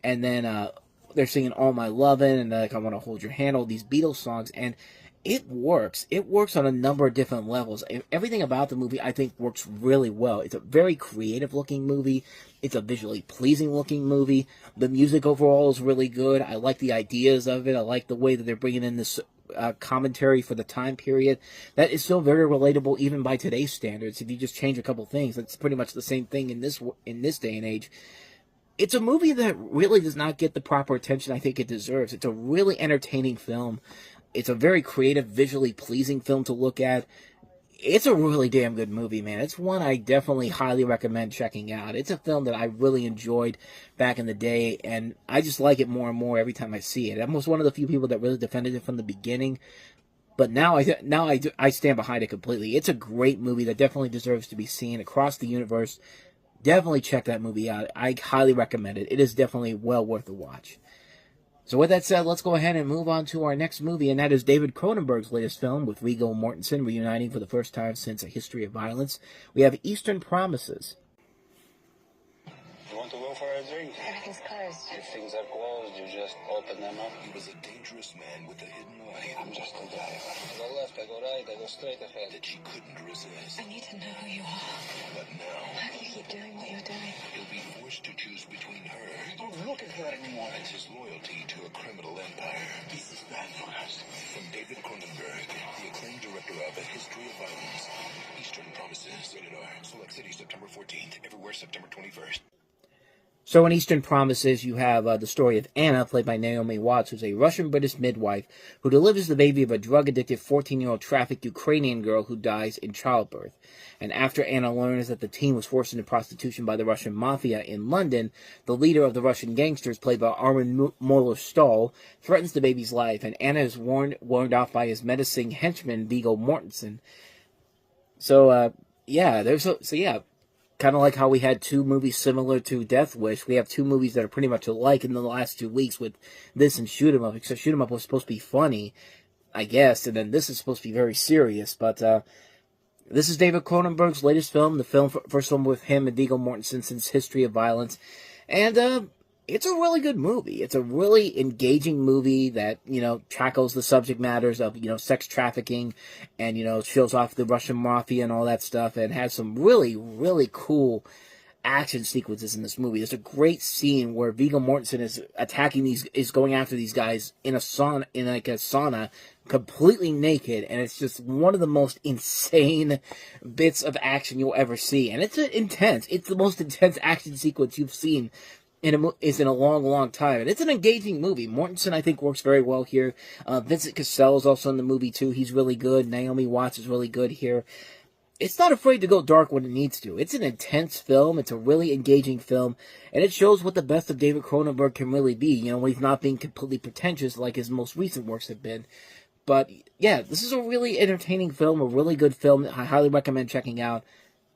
and then they're singing All My Lovin' and like I Want to Hold Your Hand, all these Beatles songs, and it works. It works on a number of different levels. Everything about the movie, I think, works really well. It's a very creative-looking movie. It's a visually pleasing-looking movie. The music overall is really good. I like the ideas of it. I like the way that they're bringing in this commentary for the time period. That is still very relatable, even by today's standards. If you just change a couple things, it's pretty much the same thing in this day and age. It's a movie that really does not get the proper attention I think it deserves. It's a really entertaining film. It's a very creative, visually pleasing film to look at. It's a really damn good movie, man. It's one I definitely highly recommend checking out. It's a film that I really enjoyed back in the day, and I just like it more and more every time I see it. I'm almost one of the few people that really defended it from the beginning, but now I stand behind it completely. It's a great movie that definitely deserves to be seen across the universe. Definitely check that movie out. I highly recommend it. It is definitely well worth a watch. So with that said, let's go ahead and move on to our next movie, and that is David Cronenberg's latest film with Regal and Mortensen reuniting for the first time since A History of Violence. We have Eastern Promises. You want to go for a drink? Everything's closed. If things are closed, you just open them up. He was a dangerous man with a hidden life. I'm just a driver. I go left, I go right, I go straight ahead. That she couldn't resist. I need to know who you are. But now, How can you keep doing what you're doing? he'll be forced to choose between her Don't look at her anymore. and his loyalty to a criminal empire. This is bad for us. From David Cronenberg, the acclaimed director of A History of Violence, Eastern Promises, rated R. Select cities September 14th, everywhere September 21st. So in Eastern Promises, you have the story of Anna, played by Naomi Watts, who's a Russian-British midwife who delivers the baby of a drug-addicted 14-year-old trafficked Ukrainian girl who dies in childbirth. And after Anna learns that the teen was forced into prostitution by the Russian mafia in London, the leader of the Russian gangsters, played by Armin Mueller-Stahl, threatens the baby's life, and Anna is warned off by his menacing henchman, Viggo Mortensen. So, kind of like how we had two movies similar to Death Wish, we have two movies that are pretty much alike in the last 2 weeks with this and Shoot 'Em Up, except Shoot 'Em Up was supposed to be funny, I guess, and then this is supposed to be very serious, but this is David Cronenberg's latest film, first film with him and Viggo Mortensen since History of Violence, and it's a really good movie. It's a really engaging movie that, tackles the subject matters of, sex trafficking and, shows off the Russian mafia and all that stuff and has some really, really cool action sequences in this movie. There's a great scene where Viggo Mortensen is going after these guys in a sauna, completely naked, and it's just one of the most insane bits of action you'll ever see. And it's intense. It's the most intense action sequence you've seen in a long, long time. And it's an engaging movie. Mortensen, I think, works very well here. Vincent Cassel is also in the movie, too. He's really good. Naomi Watts is really good here. It's not afraid to go dark when it needs to. It's an intense film. It's a really engaging film. And it shows what the best of David Cronenberg can really be, when he's not being completely pretentious like his most recent works have been. But, yeah, this is a really entertaining film, a really good film that I highly recommend checking out.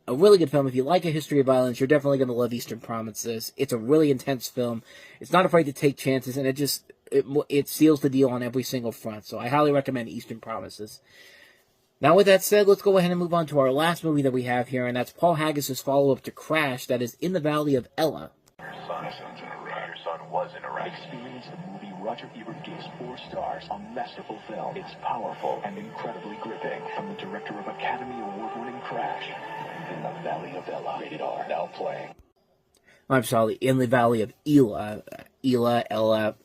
A really good film. If you like A History of Violence, you're definitely going to love Eastern Promises. It's a really intense film. It's not afraid to take chances, and it seals the deal on every single front. So I highly recommend Eastern Promises. Now, with that said, let's go ahead and move on to our last movie that we have here, and that's Paul Haggis's follow-up to Crash, that is In the Valley of Ella. Your son's in Iraq. Your son was in Iraq. Experience the movie Roger Ebert gives 4 stars, a masterful film. It's powerful and incredibly gripping. From the director of Academy Award-winning Crash, In the Valley of Ella. Rated R. Now playing. I'm sorry, In the Valley of Ella. Ella.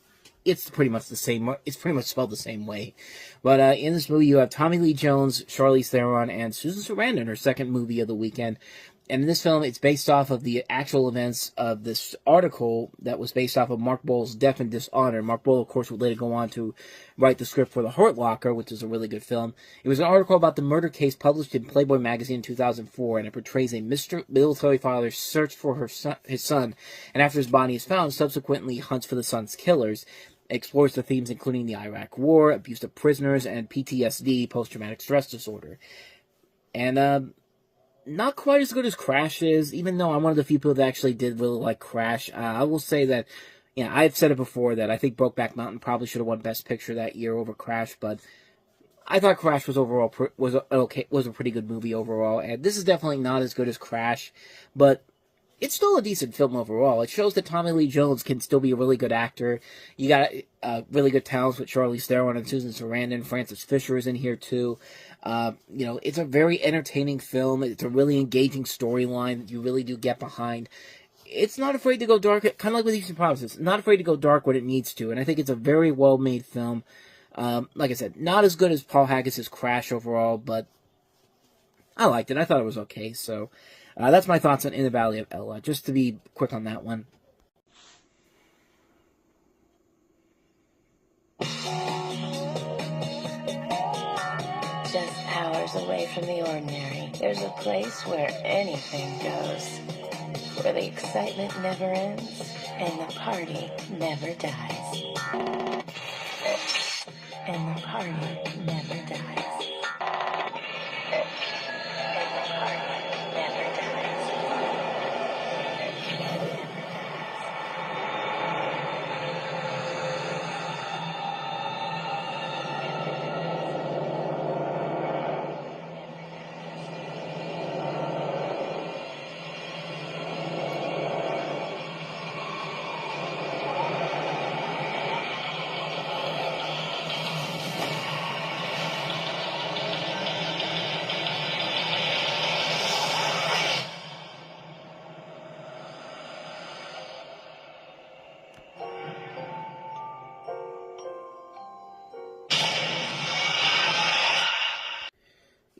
It's pretty much the same. It's pretty much spelled the same way. But in this movie, you have Tommy Lee Jones, Charlize Theron, and Susan Sarandon, her second movie of the weekend. And in this film, it's based off of the actual events of this article that was based off of Mark Boal's Death and Dishonor. Mark Boal, of course, would later go on to write the script for The Hurt Locker, which is a really good film. It was an article about the murder case published in Playboy magazine in 2004, and it portrays a military father's search for his son, and after his body is found, subsequently hunts for the son's killers. It explores the themes including the Iraq War, abuse of prisoners, and PTSD, post-traumatic stress disorder. And, not quite as good as Crash is, even though I'm one of the few people that actually did really like Crash. I will say that, I've said it before that I think Brokeback Mountain probably should have won Best Picture that year over Crash, but I thought Crash was a pretty good movie overall, and this is definitely not as good as Crash, but it's still a decent film overall. It shows that Tommy Lee Jones can still be a really good actor. You got really good talents with Charlize Theron and Susan Sarandon. Frances Fisher is in here too. It's a very entertaining film. It's a really engaging storyline that you really do get behind. It's not afraid to go dark, kind of like with Eastern Promises. Not afraid to go dark when it needs to, and I think it's a very well-made film. Like I said, not as good as Paul Haggis's Crash overall, but I liked it. I thought it was okay, so that's my thoughts on In the Valley of Ella, just to be quick on that one. Just hours away from the ordinary, there's a place where anything goes. Where the excitement never ends and the party never dies. And the party never dies.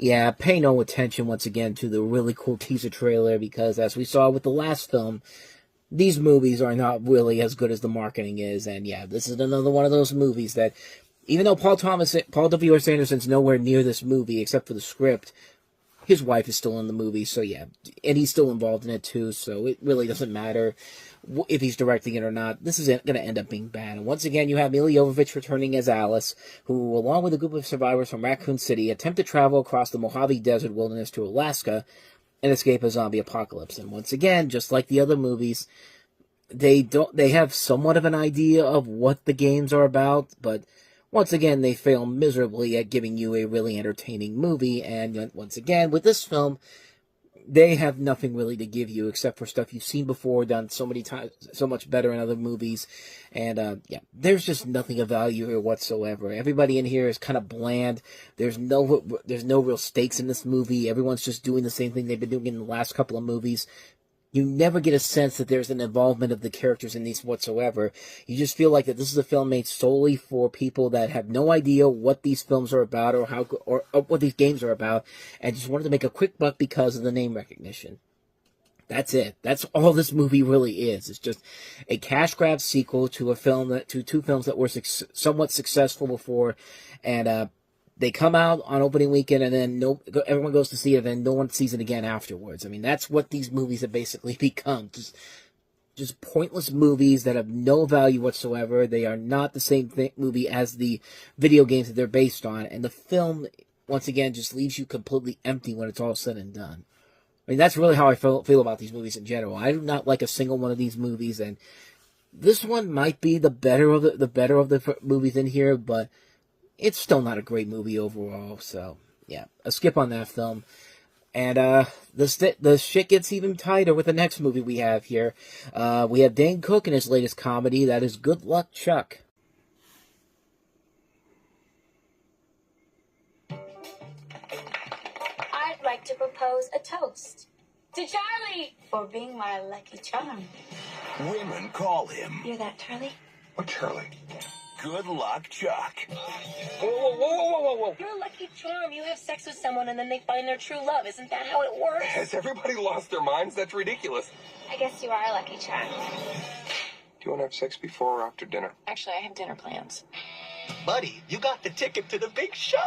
Yeah, pay no attention once again to the really cool teaser trailer, because as we saw with the last film, these movies are not really as good as the marketing is. And yeah, this is another one of those movies that, even though Paul W. S. Anderson's nowhere near this movie except for the script, his wife is still in the movie, so yeah, and he's still involved in it too, so it really doesn't matter if he's directing it or not. This is going to end up being bad. And once again, you have Milla Jovovich returning as Alice, who, along with a group of survivors from Raccoon City, attempt to travel across the Mojave Desert wilderness to Alaska and escape a zombie apocalypse. And once again, just like the other movies, they have somewhat of an idea of what the games are about, but once again, they fail miserably at giving you a really entertaining movie. And once again, with this film, they have nothing really to give you except for stuff you've seen before, done so many times, so much better in other movies. And yeah, there's just nothing of value here whatsoever. Everybody in here is kind of bland. There's no real stakes in this movie. Everyone's just doing the same thing they've been doing in the last couple of movies. You never get a sense that there's an involvement of the characters in these whatsoever. You just feel like that this is a film made solely for people that have no idea what these films are about or what these games are about, and just wanted to make a quick buck because of the name recognition. That's it. That's all this movie really is. It's just a cash grab sequel to two films that were somewhat successful before, and they come out on opening weekend, and then everyone goes to see it, and then no one sees it again afterwards. I mean, that's what these movies have basically become. Just pointless movies that have no value whatsoever. They are not the same movie as the video games that they're based on. And the film, once again, just leaves you completely empty when it's all said and done. I mean, that's really how I feel about these movies in general. I do not like a single one of these movies, and this one might be the better of the movies in here, but it's still not a great movie overall, so yeah, a skip on that film. And the shit gets even tighter with the next movie we have here. We have Dane Cook in his latest comedy, that is Good Luck, Chuck. I'd like to propose a toast to Charlie for being my lucky charm. Women call him. Hear that, Charlie? What Charlie? Good Luck, Chuck. Whoa. You're a lucky charm. You have sex with someone and then they find their true love. Isn't that how it works? Has everybody lost their minds? That's ridiculous. I guess you are a lucky charm. Do you want to have sex before or after dinner? Actually, I have dinner plans. Buddy, you got the ticket to the big show.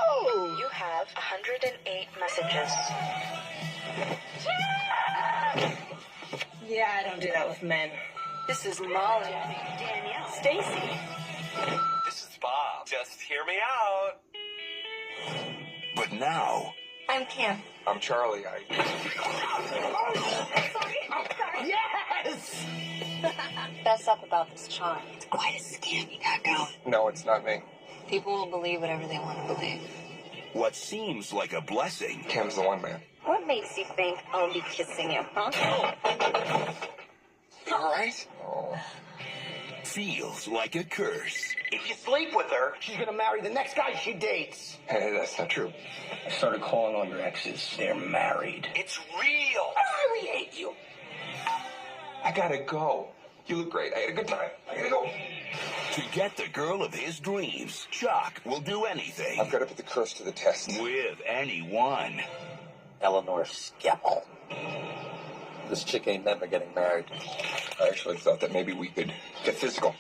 You have 108 messages. Yeah, I don't do that with men. This is Molly, Danielle, Stacy. This is Bob. Just hear me out. But now... I'm Kim. I'm Charlie. I'm sorry. Yes! Fess up about this charm. It's quite a scam you got going. No, it's not me. People will believe whatever they want to believe. What seems like a blessing... Kim's the one, man. What makes you think I'll be kissing you, huh? You all right? Oh. feels like a curse. If you sleep with her, she's gonna marry the next guy she dates. Hey, that's not true. I started calling all your exes. They're married. It's real. I really hate you. I gotta go. You look great. I had a good time. I gotta go. To get the girl of his dreams, Chuck will do anything. I've got to put the curse to the test. With anyone. Eleanor Skeppel. This chick ain't never getting married. I actually thought that maybe we could get physical.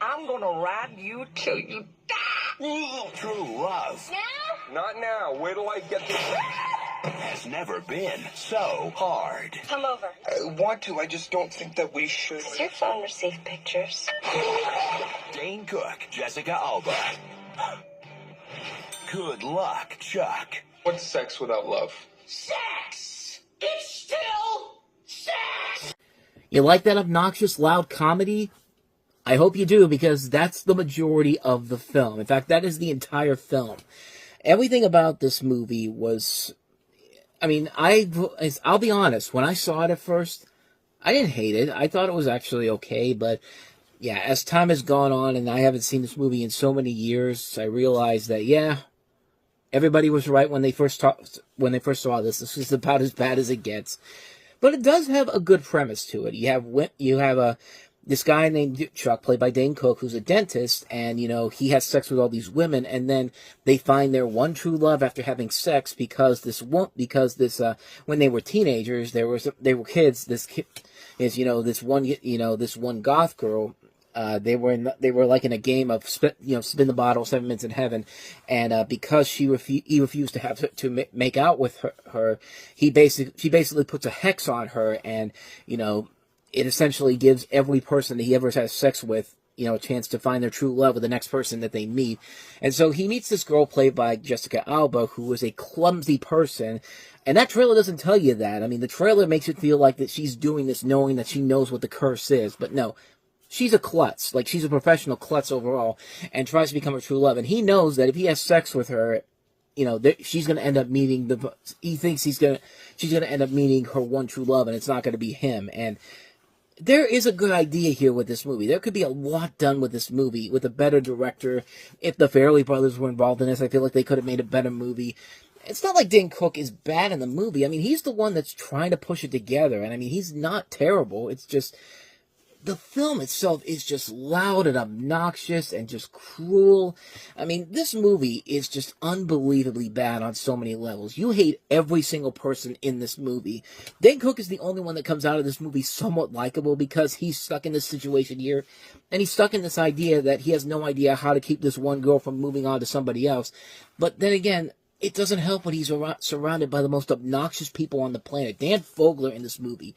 I'm gonna ride you till you die. True love. Now? Not now. Wait till I get this. Has never been so hard. Come over. I want to. I just don't think that we should. Does your phone receive pictures? Dane Cook, Jessica Alba. Good luck, Chuck. What's sex without love? Sex! It's still sex! You like that obnoxious, loud comedy? I hope you do, because that's the majority of the film. In fact, that is the entire film. Everything about this movie was... I mean, I'll be honest, when I saw it at first, I didn't hate it. I thought it was actually okay, but yeah, as time has gone on and I haven't seen this movie in so many years, I realized that, yeah, everybody was right when they first saw this. This is about as bad as it gets. But it does have a good premise to it. You have this guy named Chuck, played by Dane Cook, who's a dentist, and, you know, he has sex with all these women, and then they find their one true love after having sex because when they were teenagers, they were kids. This kid is, this one goth girl. They were like in a game of spin the bottle, 7 minutes in heaven, and because he refused to make out with her, she basically puts a hex on her, and, it essentially gives every person that he ever has sex with, a chance to find their true love with the next person that they meet. And so he meets this girl played by Jessica Alba, who is a clumsy person. And that trailer doesn't tell you that. I mean, the trailer makes it feel like that she's doing this knowing that she knows what the curse is. But no, she's a klutz. Like, she's a professional klutz overall and tries to become her true love. And he knows that if he has sex with her, she's going to end up meeting he thinks she's going to end up meeting her one true love, and it's not going to be him. And there is a good idea here with this movie. There could be a lot done with this movie with a better director. If the Farrelly brothers were involved in this, I feel like they could have made a better movie. It's not like Dane Cook is bad in the movie. I mean, he's the one that's trying to push it together. And I mean, he's not terrible. It's just, the film itself is just loud and obnoxious and just cruel. I mean, this movie is just unbelievably bad on so many levels. You hate every single person in this movie. Dane Cook is the only one that comes out of this movie somewhat likable because he's stuck in this situation here. And he's stuck in this idea that he has no idea how to keep this one girl from moving on to somebody else. But then again, it doesn't help when he's surrounded by the most obnoxious people on the planet. Dan Fogler in this movie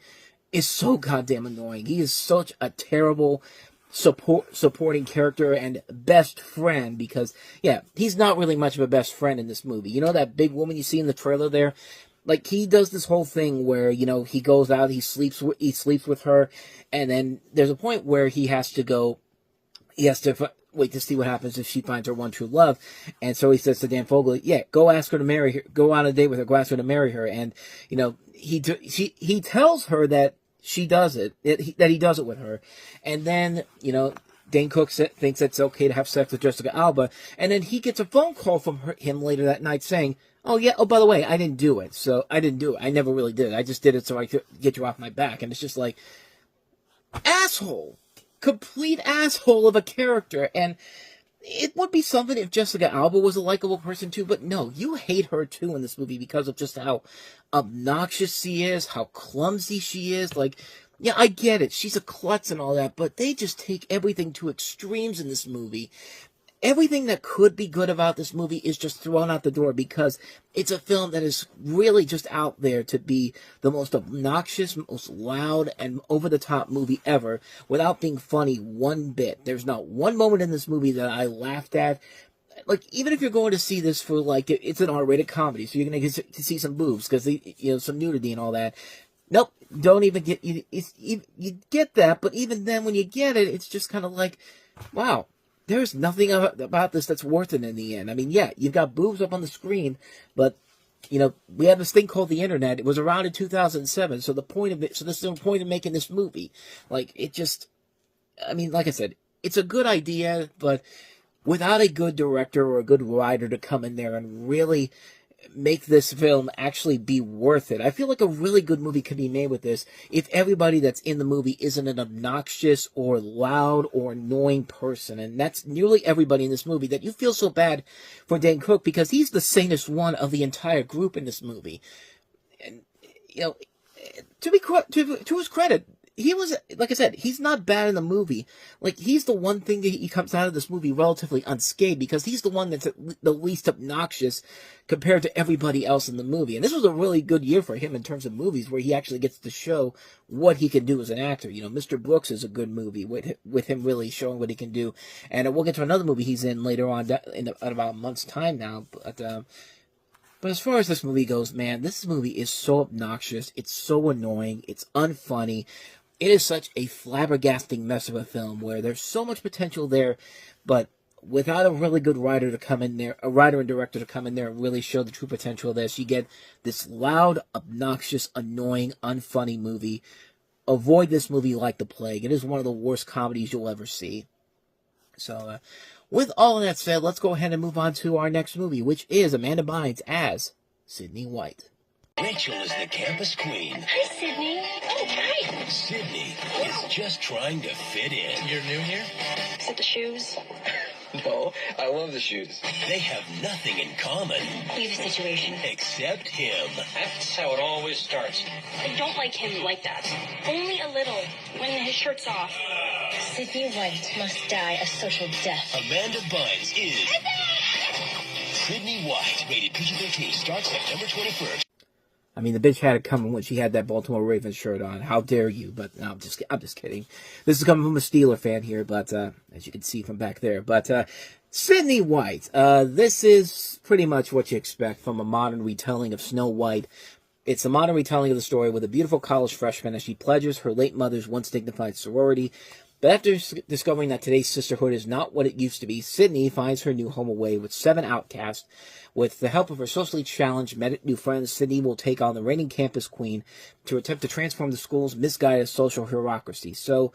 is so goddamn annoying. He is such a terrible supporting character and best friend because, yeah, he's not really much of a best friend in this movie. You know that big woman you see in the trailer there? Like, he does this whole thing where, he goes out, he sleeps with her, and then there's a point where he has to wait to see what happens if she finds her one true love. And so he says to Dan Fogler, yeah, go ask her to marry her, go on a date with her, go ask her to marry her. And, he tells her that she does it, that he does it with her. And then, Dane Cook thinks it's okay to have sex with Jessica Alba. And then he gets a phone call from him later that night saying, oh, by the way, I didn't do it. So I didn't do it. I never really did. I just did it so I could get you off my back. And it's just like, asshole. Complete asshole of a character. And it would be something if Jessica Alba was a likable person too, but no, you hate her too in this movie because of just how obnoxious she is, how clumsy she is. Like, yeah, I get it, she's a klutz and all that, but they just take everything to extremes in this movie. Everything that could be good about this movie is just thrown out the door because it's a film that is really just out there to be the most obnoxious, most loud, and over-the-top movie ever without being funny one bit. There's not one moment in this movie that I laughed at. Like, even if you're going to see this for, like, it's an R-rated comedy, so you're going to get to see some boobs, because, some nudity and all that. Nope, don't even get, you get that, but even then, when you get it, it's just kind of like, wow. There's nothing about this that's worth it in the end. I mean, yeah, you've got boobs up on the screen, but, we have this thing called the internet. It was around in 2007, so this is the point of making this movie. Like, like I said, it's a good idea, but without a good director or a good writer to come in there and really make this film actually be worth it. I feel like a really good movie could be made with this if everybody that's in the movie isn't an obnoxious or loud or annoying person. And that's nearly everybody in this movie, that you feel so bad for Dane Cook because he's the sanest one of the entire group in this movie. And, to his credit, he was, like I said, he's not bad in the movie. Like, he's the one thing that he comes out of this movie relatively unscathed because he's the one that's the least obnoxious compared to everybody else in the movie. And this was a really good year for him in terms of movies where he actually gets to show what he can do as an actor. Mr. Brooks is a good movie with him really showing what he can do. And we'll get to another movie he's in later on in about a month's time now. But as far as this movie goes, man, this movie is so obnoxious. It's so annoying. It's unfunny. It is such a flabbergasting mess of a film where there's so much potential there, but without a really good writer to come in there, a writer and director to come in there and really show the true potential of this, you get this loud, obnoxious, annoying, unfunny movie. Avoid this movie like the plague. It is one of the worst comedies you'll ever see. So, with all of that said, let's go ahead and move on to our next movie, which is Amanda Bynes as Sydney White. Rachel is the campus queen. Hi, Sydney. Oh, hi. Sydney is just trying to fit in. You're new here? Is it the shoes? No, I love the shoes. They have nothing in common. We have a situation. Except him. That's how it always starts. I don't like him like that. Only a little. When his shirt's off. Sydney White must die a social death. Amanda Bynes is Sydney White. Rated PG-13. Starts September 21st. I mean, the bitch had it coming when she had that Baltimore Ravens shirt on. How dare you? But no, I'm just kidding. This is coming from a Steeler fan here, but as you can see from back there. But Sydney White, this is pretty much what you expect from a modern retelling of Snow White. It's a modern retelling of the story with a beautiful college freshman as she pledges her late mother's once dignified sorority. But after discovering that today's sisterhood is not what it used to be, Sydney finds her new home away with 7 outcasts. With the help of her socially challenged new friends, Sydney will take on the reigning campus queen to attempt to transform the school's misguided social bureaucracy. So,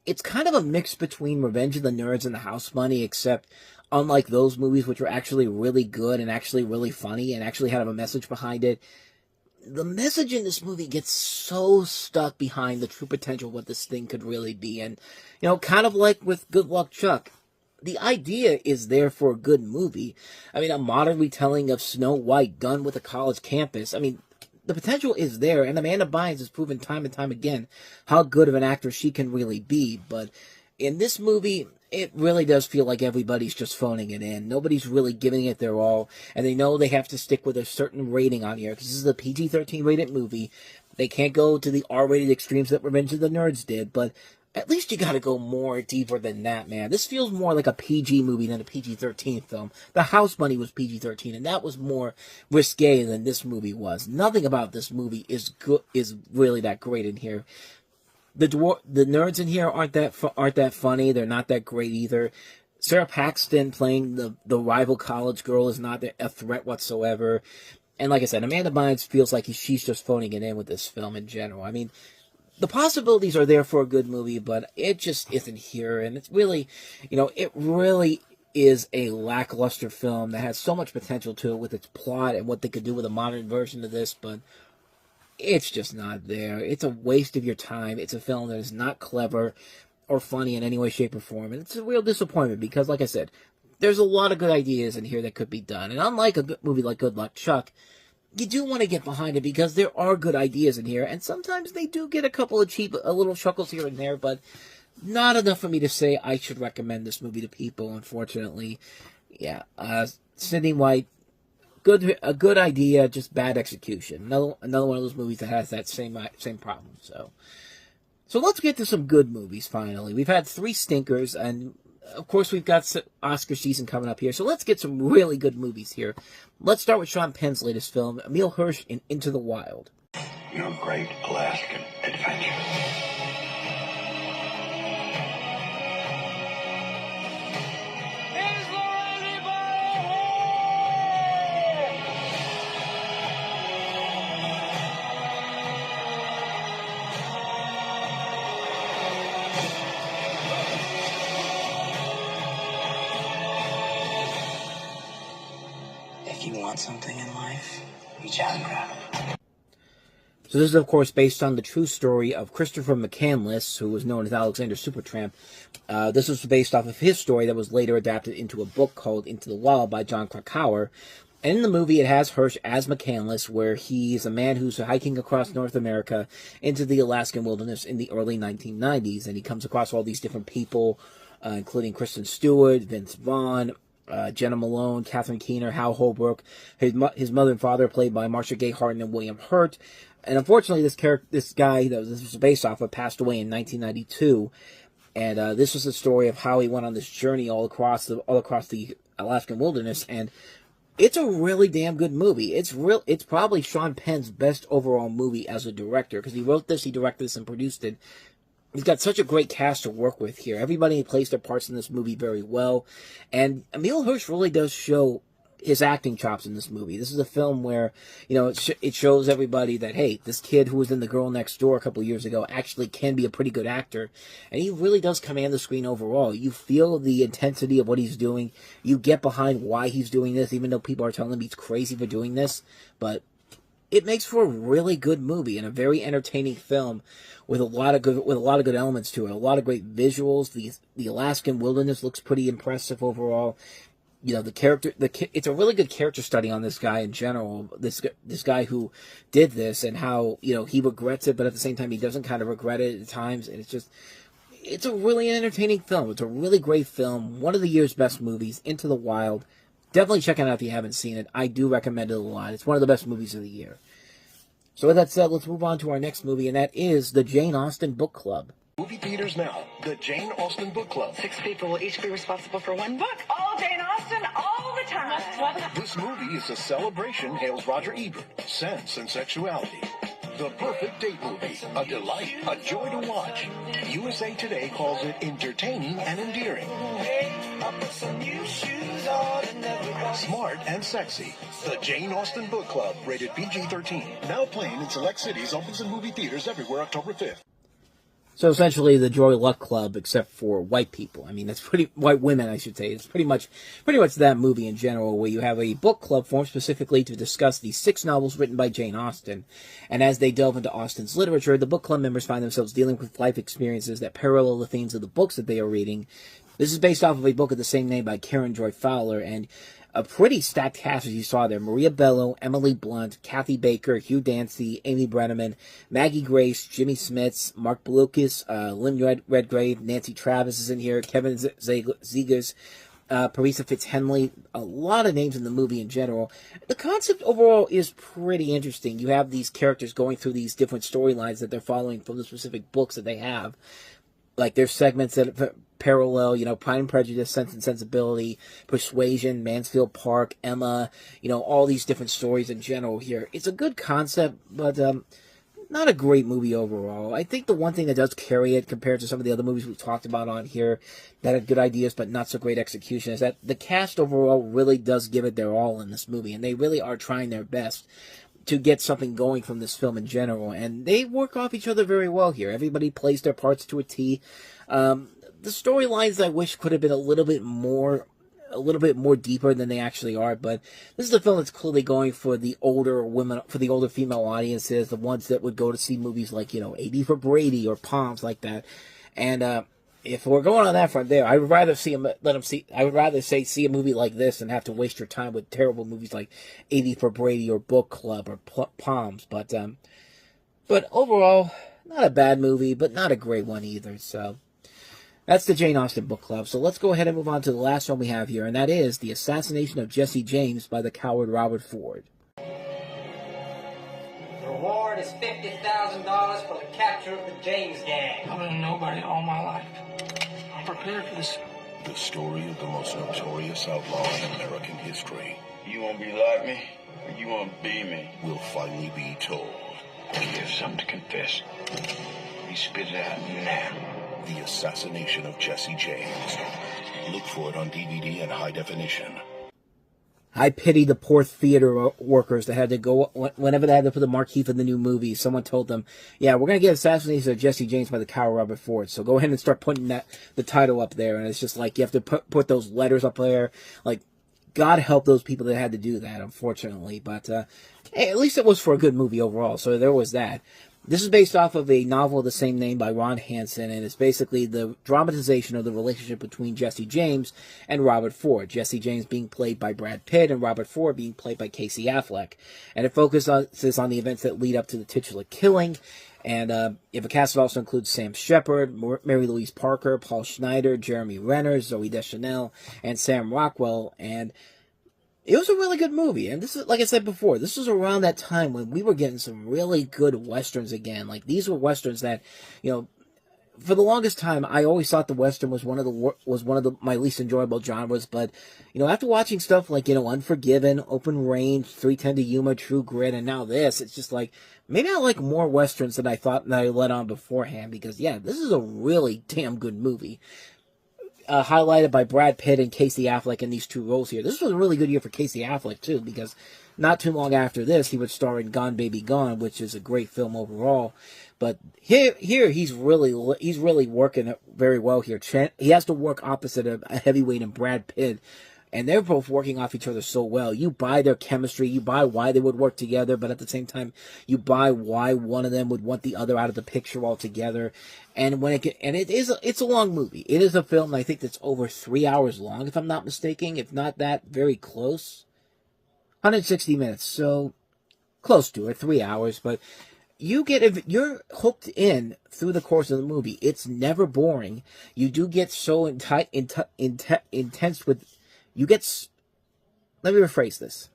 it's kind of a mix between Revenge of the Nerds and The House Bunny, except unlike those movies, which were actually really good and actually really funny and actually had a message behind it, the message in this movie gets so stuck behind the true potential of what this thing could really be. And, you know, kind of like with Good Luck Chuck, the idea is there for a good movie. I mean, a modern retelling of Snow White done with a college campus. I mean, the potential is there, and Amanda Bynes has proven time and time again how good of an actress she can really be. But in this movie, it really does feel like everybody's just phoning it in. Nobody's really giving it their all, and they know they have to stick with a certain rating on here, because this is a PG-13 rated movie. They can't go to the R-rated extremes that Revenge of the Nerds did, but at least you gotta go more deeper than that, man. This feels more like a PG movie than a PG-13 film. The House Bunny was PG-13, and that was more risque than this movie was. Nothing about this movie is really that great in here. The nerds in here aren't that funny. They're not that great either. Sarah Paxton playing the rival college girl is not a threat whatsoever. And like I said, Amanda Bynes feels like she's just phoning it in with this film in general. I mean, the possibilities are there for a good movie, but it just isn't here. And it's really, it really is a lackluster film that has so much potential to it with its plot and what they could do with a modern version of this, but it's just not there. It's a waste of your time. It's a film that is not clever or funny in any way, shape, or form. And it's a real disappointment because, like I said, there's a lot of good ideas in here that could be done. And unlike a good movie like Good Luck Chuck, you do want to get behind it because there are good ideas in here. And sometimes they do get a couple of little chuckles here and there, but not enough for me to say I should recommend this movie to people, unfortunately. Yeah, Sydney White, a good idea, just bad execution. Another one of those movies that has that same problem. So let's get to some good movies finally. We've had 3 stinkers, and of course we've got Oscar season coming up here. So let's get some really good movies here. Let's start with Sean Penn's latest film, Emile Hirsch in Into the Wild. Your great Alaskan adventure. Something in life, reach out and grab it. So this is, of course, based on the true story of Christopher McCandless, who was known as Alexander Supertramp. This was based off of his story that was later adapted into a book called Into the Wild by John Krakauer. And in the movie, it has Hirsch as McCandless, where he's a man who's hiking across North America into the Alaskan wilderness in the early 1990s. And he comes across all these different people, including Kristen Stewart, Vince Vaughn, Jenna Malone, Catherine Keener, Hal Holbrook, his mother and father played by Marcia Gay Harden and William Hurt. And unfortunately, this guy that this was based off of passed away in 1992. And this was the story of how he went on this journey all across the Alaskan wilderness. And it's a really damn good movie. It's probably Sean Penn's best overall movie as a director, because he wrote this, he directed this, and produced it. He's got such a great cast to work with here. Everybody plays their parts in this movie very well. And Emile Hirsch really does show his acting chops in this movie. This is a film where, it shows everybody that, hey, this kid who was in The Girl Next Door a couple of years ago actually can be a pretty good actor. And he really does command the screen overall. You feel the intensity of what he's doing. You get behind why he's doing this, even though people are telling him he's crazy for doing this. But it makes for a really good movie and a very entertaining film with a lot of good elements to it. A lot of great visuals. The Alaskan wilderness looks pretty impressive overall. You know, it's a really good character study on this guy in general. This guy who did this and how, you know, he regrets it, but at the same time he doesn't kind of regret it at times. And it's a really entertaining film. It's a really great film. One of the year's best movies, Into the Wild. Definitely check it out if you haven't seen it. I do recommend it a lot. It's one of the best movies of the year. So with that said, let's move on to our next movie, and that is the Jane Austen Book Club. Movie theaters now. The Jane Austen Book Club. 6 people will each be responsible for 1 book. All Jane Austen, all the time. This movie is a celebration, hails Roger Ebert. Sense and sexuality. The perfect date movie. A delight, a joy to watch. USA Today calls it entertaining and endearing. Smart and sexy. The Jane Austen Book Club, rated PG-13. Now playing in select cities, opens in movie theaters everywhere October 5th. So essentially the Joy Luck Club, except for white people. I mean, that's white women, I should say. It's pretty much that movie in general, where you have a book club formed specifically to discuss the 6 novels written by Jane Austen. And as they delve into Austen's literature, the book club members find themselves dealing with life experiences that parallel the themes of the books that they are reading. This is based off of a book of the same name by Karen Joy Fowler, and a pretty stacked cast, as you saw there. Maria Bello, Emily Blunt, Kathy Baker, Hugh Dancy, Amy Brenneman, Maggie Grace, Jimmy Smits, Mark Blucas, Lynn Redgrave, Nancy Travis is in here, Kevin Zegers, Parisa Fitzhenley. A lot of names in the movie in general. The concept overall is pretty interesting. You have these characters going through these different storylines that they're following from the specific books that they have. Like, there's segments that parallel, you know, Pride and Prejudice, Sense and Sensibility, Persuasion, Mansfield Park, Emma, you know, all these different stories in general here. It's a good concept, but not a great movie overall. I think the one thing that does carry it compared to some of the other movies we've talked about on here that have good ideas but not so great execution is that the cast overall really does give it their all in this movie, and they really are trying their best to get something going from this film in general, and they work off each other very well here. Everybody plays their parts to a T. The storylines I wish could have been a little bit more deeper than they actually are, but this is a film that's clearly going for the older women, for the older female audiences, the ones that would go to see movies like, you know, 80 for Brady or Palms like that. And if we're going on that front there, I would rather see see a movie like this than have to waste your time with terrible movies like 80 for Brady or Book Club or Palms. But overall, not a bad movie, but not a great one either. So that's the Jane Austen Book Club. So let's go ahead and move on to the last one we have here, and that is The Assassination of Jesse James by the coward Robert Ford. The reward is $50,000 for the capture of the James gang. I've been nobody all my life. I'm prepared for this. The story of the most notorious outlaw in American history. You want to be like me, or you want to be me? Will finally be told. You have something to confess. You spit it out now. The Assassination of Jesse James. Look for it on DVD and high definition. I pity the poor theater workers that had to go, whenever they had to put the marquee for the new movie, someone told them, yeah, we're going to get Assassination of Jesse James by the coward Robert Ford, so go ahead and start putting the title up there. And it's just like, you have to put those letters up there. Like, God help those people that had to do that, unfortunately. But hey, at least it was for a good movie overall, so there was that. This is based off of a novel of the same name by Ron Hansen, and it's basically the dramatization of the relationship between Jesse James and Robert Ford. Jesse James being played by Brad Pitt and Robert Ford being played by Casey Affleck. And it focuses on the events that lead up to the titular killing. And if a cast also includes Sam Shepard, Mary Louise Parker, Paul Schneider, Jeremy Renner, Zooey Deschanel, and Sam Rockwell. And it was a really good movie, and this is, like I said before, this was around that time when we were getting some really good westerns again. Like, these were westerns that, you know, for the longest time, I always thought the western was one of my least enjoyable genres. But, you know, after watching stuff like, you know, Unforgiven, Open Range, 310 to Yuma, True Grit, and now this, it's just like, maybe I like more westerns than I thought that I let on beforehand. Because, yeah, this is a really damn good movie. Highlighted by Brad Pitt and Casey Affleck in these two roles here. This was a really good year for Casey Affleck, too, because not too long after this, he would star in Gone Baby Gone, which is a great film overall. But here he's really working very well here. He has to work opposite a heavyweight in Brad Pitt And they're both working off each other so well. You buy their chemistry, you buy why they would work together, but at the same time, you buy why one of them would want the other out of the picture altogether. And it's a long movie. It is a film, I think, that's over 3 hours long, if I'm not mistaken. If not that, very close. 160 minutes, so close to it, 3 hours. But you're hooked in through the course of the movie. It's never boring. You do get so intense with. Let me rephrase this.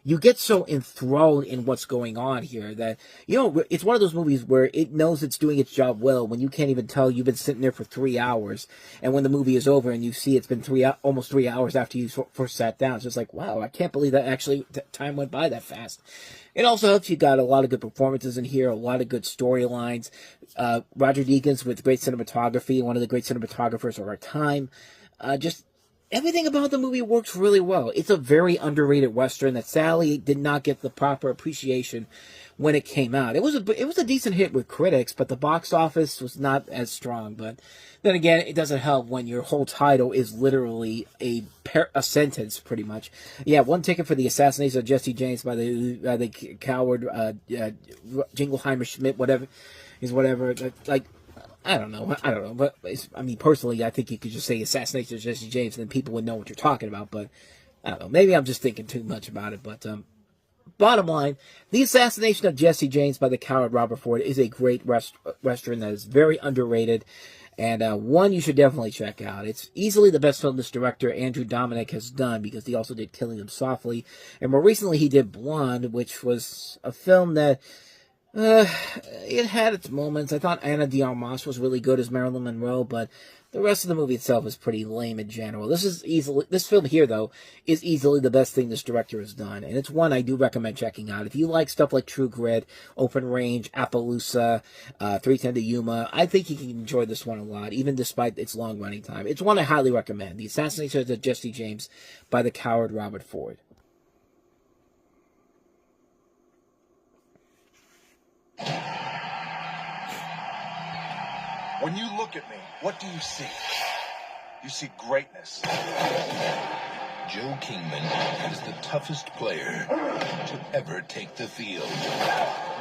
You get so enthralled in what's going on here that, it's one of those movies where it knows it's doing its job well when you can't even tell you've been sitting there for 3 hours, and when the movie is over and you see it's been almost 3 hours after you first sat down, it's just like, wow, I can't believe that actually time went by that fast. It also helps you got a lot of good performances in here, a lot of good storylines. Roger Deakins with great cinematography, one of the great cinematographers of our time. Everything about the movie works really well. It's a very underrated Western that sadly did not get the proper appreciation when it came out. It was a decent hit with critics, but the box office was not as strong. But then again, it doesn't help when your whole title is literally a sentence, pretty much. Yeah, one ticket for the assassination of Jesse James by the coward Jingleheimer Schmidt, whatever. Like, I don't know, but personally, I think you could just say assassination of Jesse James, and then people would know what you're talking about. But I don't know, maybe I'm just thinking too much about it. But bottom line, the assassination of Jesse James by the coward Robert Ford is a great Western that is very underrated, and one you should definitely check out. It's easily the best film this director Andrew Dominik has done, because he also did Killing Them Softly, and more recently he did Blonde, which was a film that. It had its moments. I thought Ana de Armas was really good as Marilyn Monroe, but the rest of the movie itself is pretty lame in general. This film here, though, is easily the best thing this director has done, and it's one I do recommend checking out. If you like stuff like True Grit, Open Range, Appaloosa, 310 to Yuma, I think you can enjoy this one a lot, even despite its long running time. It's one I highly recommend. The Assassination of Jesse James by the coward Robert Ford. When you look at me, what do you see? You see greatness. Joe Kingman is the toughest player to ever take the field.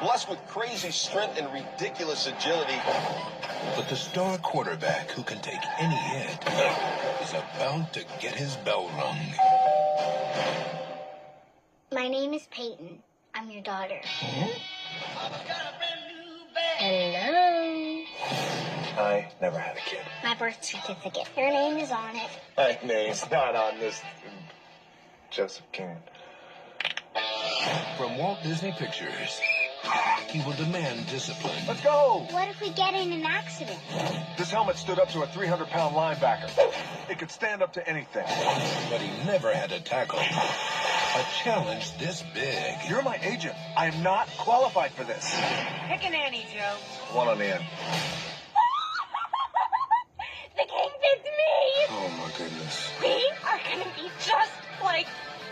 Blessed with crazy strength and ridiculous agility. But the star quarterback who can take any hit is about to get his bell rung. My name is Peyton. I'm your daughter. Mm-hmm. Hello. I never had a kid. My birth certificate. Your name is on it. My name's not on this. Joseph King. From Walt Disney Pictures, he will demand discipline. Let's go! What if we get in an accident? This helmet stood up to a 300-pound linebacker. It could stand up to anything. But he never had a tackle. A challenge this big. You're my agent. I am not qualified for this. Pick an Annie, Joe. One on the end. The king picked me! Oh, my goodness. We are gonna be just like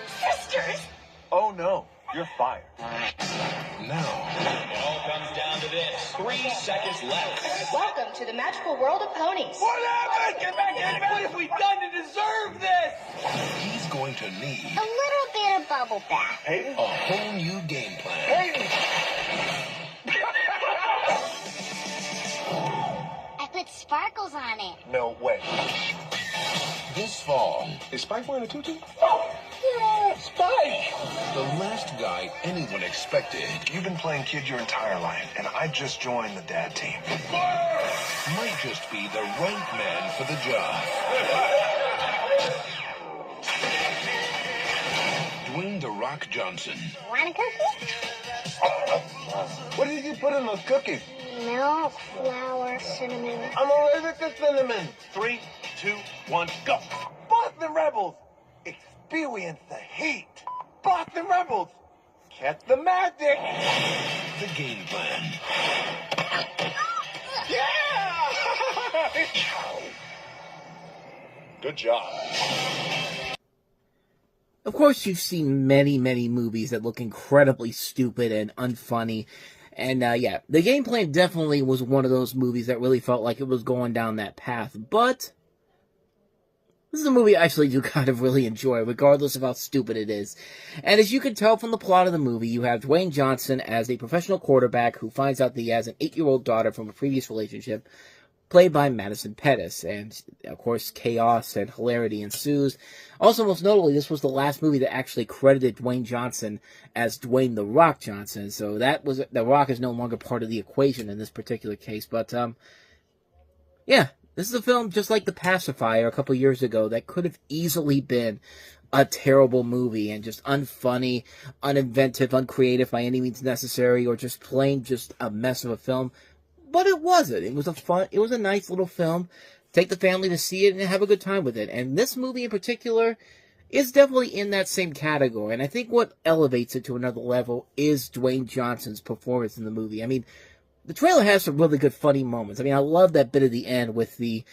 sisters. Oh, no. You're fired. Now. It all comes down to this. 3 seconds left. Welcome to the magical world of ponies. What happened? Get back in! What have we done to deserve this? He's going to need A little bit of bubble bath. Hayden? a whole new game plan. Hayden! I put sparkles on it. No way. This fall, Is Spike wearing a tutu? Yeah, Spike! the last guy anyone expected You've been playing kid your entire life, and I just joined the dad team. might just be the right man for the job. Dwayne "The Rock" Johnson. Want a cookie? What did you put in those cookies? Milk, flour, cinnamon. I'm allergic to cinnamon. 3, 2, 1, go. Boston Rebels, experience the heat. Boston Rebels, catch the magic. The game plan. Yeah! Good job. Of course, you've seen many, many movies that look incredibly stupid and unfunny. And, yeah, the game plan definitely was one of those movies that really felt like it was going down that path. But This is a movie I actually do kind of really enjoy, regardless of how stupid it is. And as you can tell from the plot of the movie, you have Dwayne Johnson as a professional quarterback who finds out that he has an 8-year-old daughter from a previous relationship, played by Madison Pettis. And, of course, chaos and hilarity ensues. Also, most notably, this was the last movie that actually credited Dwayne Johnson as Dwayne "The Rock" Johnson. So The Rock is no longer part of the equation in this particular case. But, yeah. This is a film just like The Pacifier a couple years ago that could have easily been a terrible movie and just unfunny, uninventive, uncreative by any means necessary, or just plain just a mess of a film. But it wasn't. It was a nice little film. Take the family to see it and have a good time with it. And this movie in particular is definitely in that same category. And I think what elevates it to another level is Dwayne Johnson's performance in the movie. I mean, the trailer has some really good funny moments. I mean, I love that bit at the end with the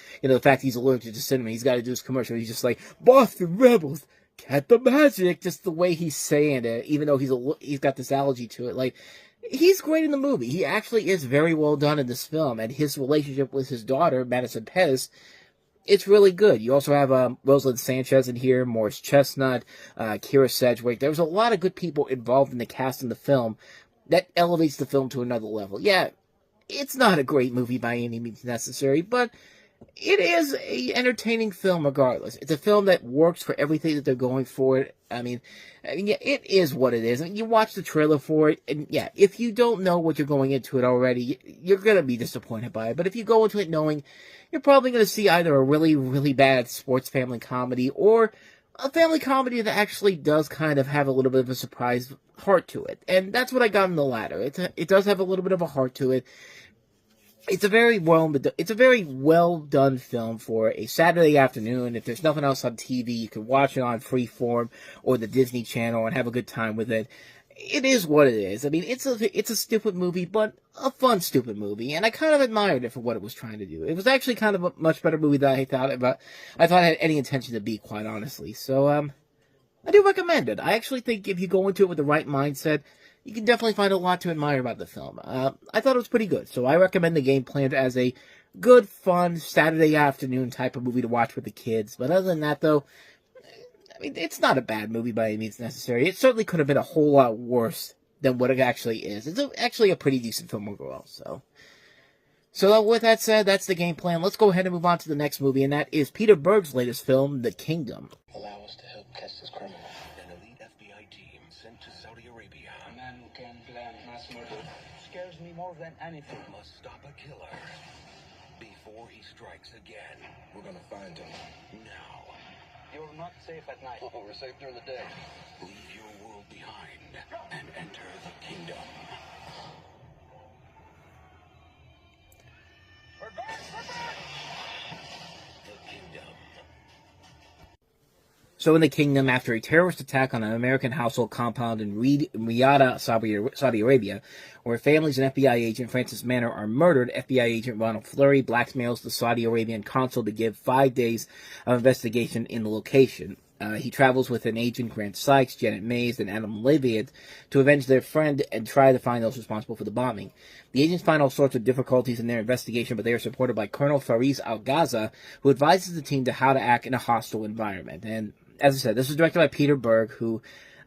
fact he's allergic to cinnamon. He's got to do his commercial. He's just like, "Boston Rebels, get the magic." Just the way he's saying it, even though he's got this allergy to it. Like, he's great in the movie. He actually is very well done in this film. And his relationship with his daughter, Madison Pettis, it's really good. You also have Rosalind Sanchez in here, Morris Chestnut, Kira Sedgwick. There's a lot of good people involved in the cast in the film that elevates the film to another level. Yeah, it's not a great movie by any means necessary, but it is an entertaining film regardless. It's a film that works for everything that they're going for. I mean, yeah, it is what it is. I mean, you watch the trailer for it, and yeah, if you don't know what you're going into it already, you're going to be disappointed by it. But if you go into it knowing, you're probably going to see either a really, really bad sports family comedy or a family comedy that actually does kind of have a little bit of a surprise heart to it. And that's what I got in the latter. It does have a little bit of a heart to it. It's a very well done film for a Saturday afternoon. If there's nothing else on TV, you can watch it on Freeform or the Disney Channel and have a good time with it. It is what it is. I mean, it's a stupid movie, but a fun stupid movie, and I kind of admired it for what it was trying to do. It was actually kind of a much better movie than I thought it had any intention to be, quite honestly. So, I do recommend it. I actually think if you go into it with the right mindset, you can definitely find a lot to admire about the film. I thought it was pretty good, so I recommend the game plan as a good, fun, Saturday afternoon type of movie to watch with the kids. But other than that, though, I mean, it's not a bad movie by any means necessary. It certainly could have been a whole lot worse than what it actually is. It's actually a pretty decent film overall, so with that said, that's the game plan. Let's go ahead and move on to the next movie, and that is Peter Berg's latest film, The Kingdom. Allow us to help catch this criminal. An elite FBI team sent to Saudi Arabia. A man who can plan mass murder scares me more than anything. Must stop a killer before he strikes again. We're gonna find him now. You're not safe at night. We're safe during the day. Leave your world behind and enter the kingdom. The kingdom. So in the kingdom, after a terrorist attack on an American household compound in Riyadh, Saudi Arabia, where families and FBI agent Francis Manor are murdered, FBI agent Ronald Fleury blackmails the Saudi Arabian consul to give 5 days of investigation in the location. He travels with an agent, Grant Sykes, Janet Mays, and Adam Leviat, to avenge their friend and try to find those responsible for the bombing. The agents find all sorts of difficulties in their investigation, but they are supported by Colonel Fariz Al-Ghaza, who advises the team to how to act in a hostile environment. And as I said, this was directed by Peter Berg, who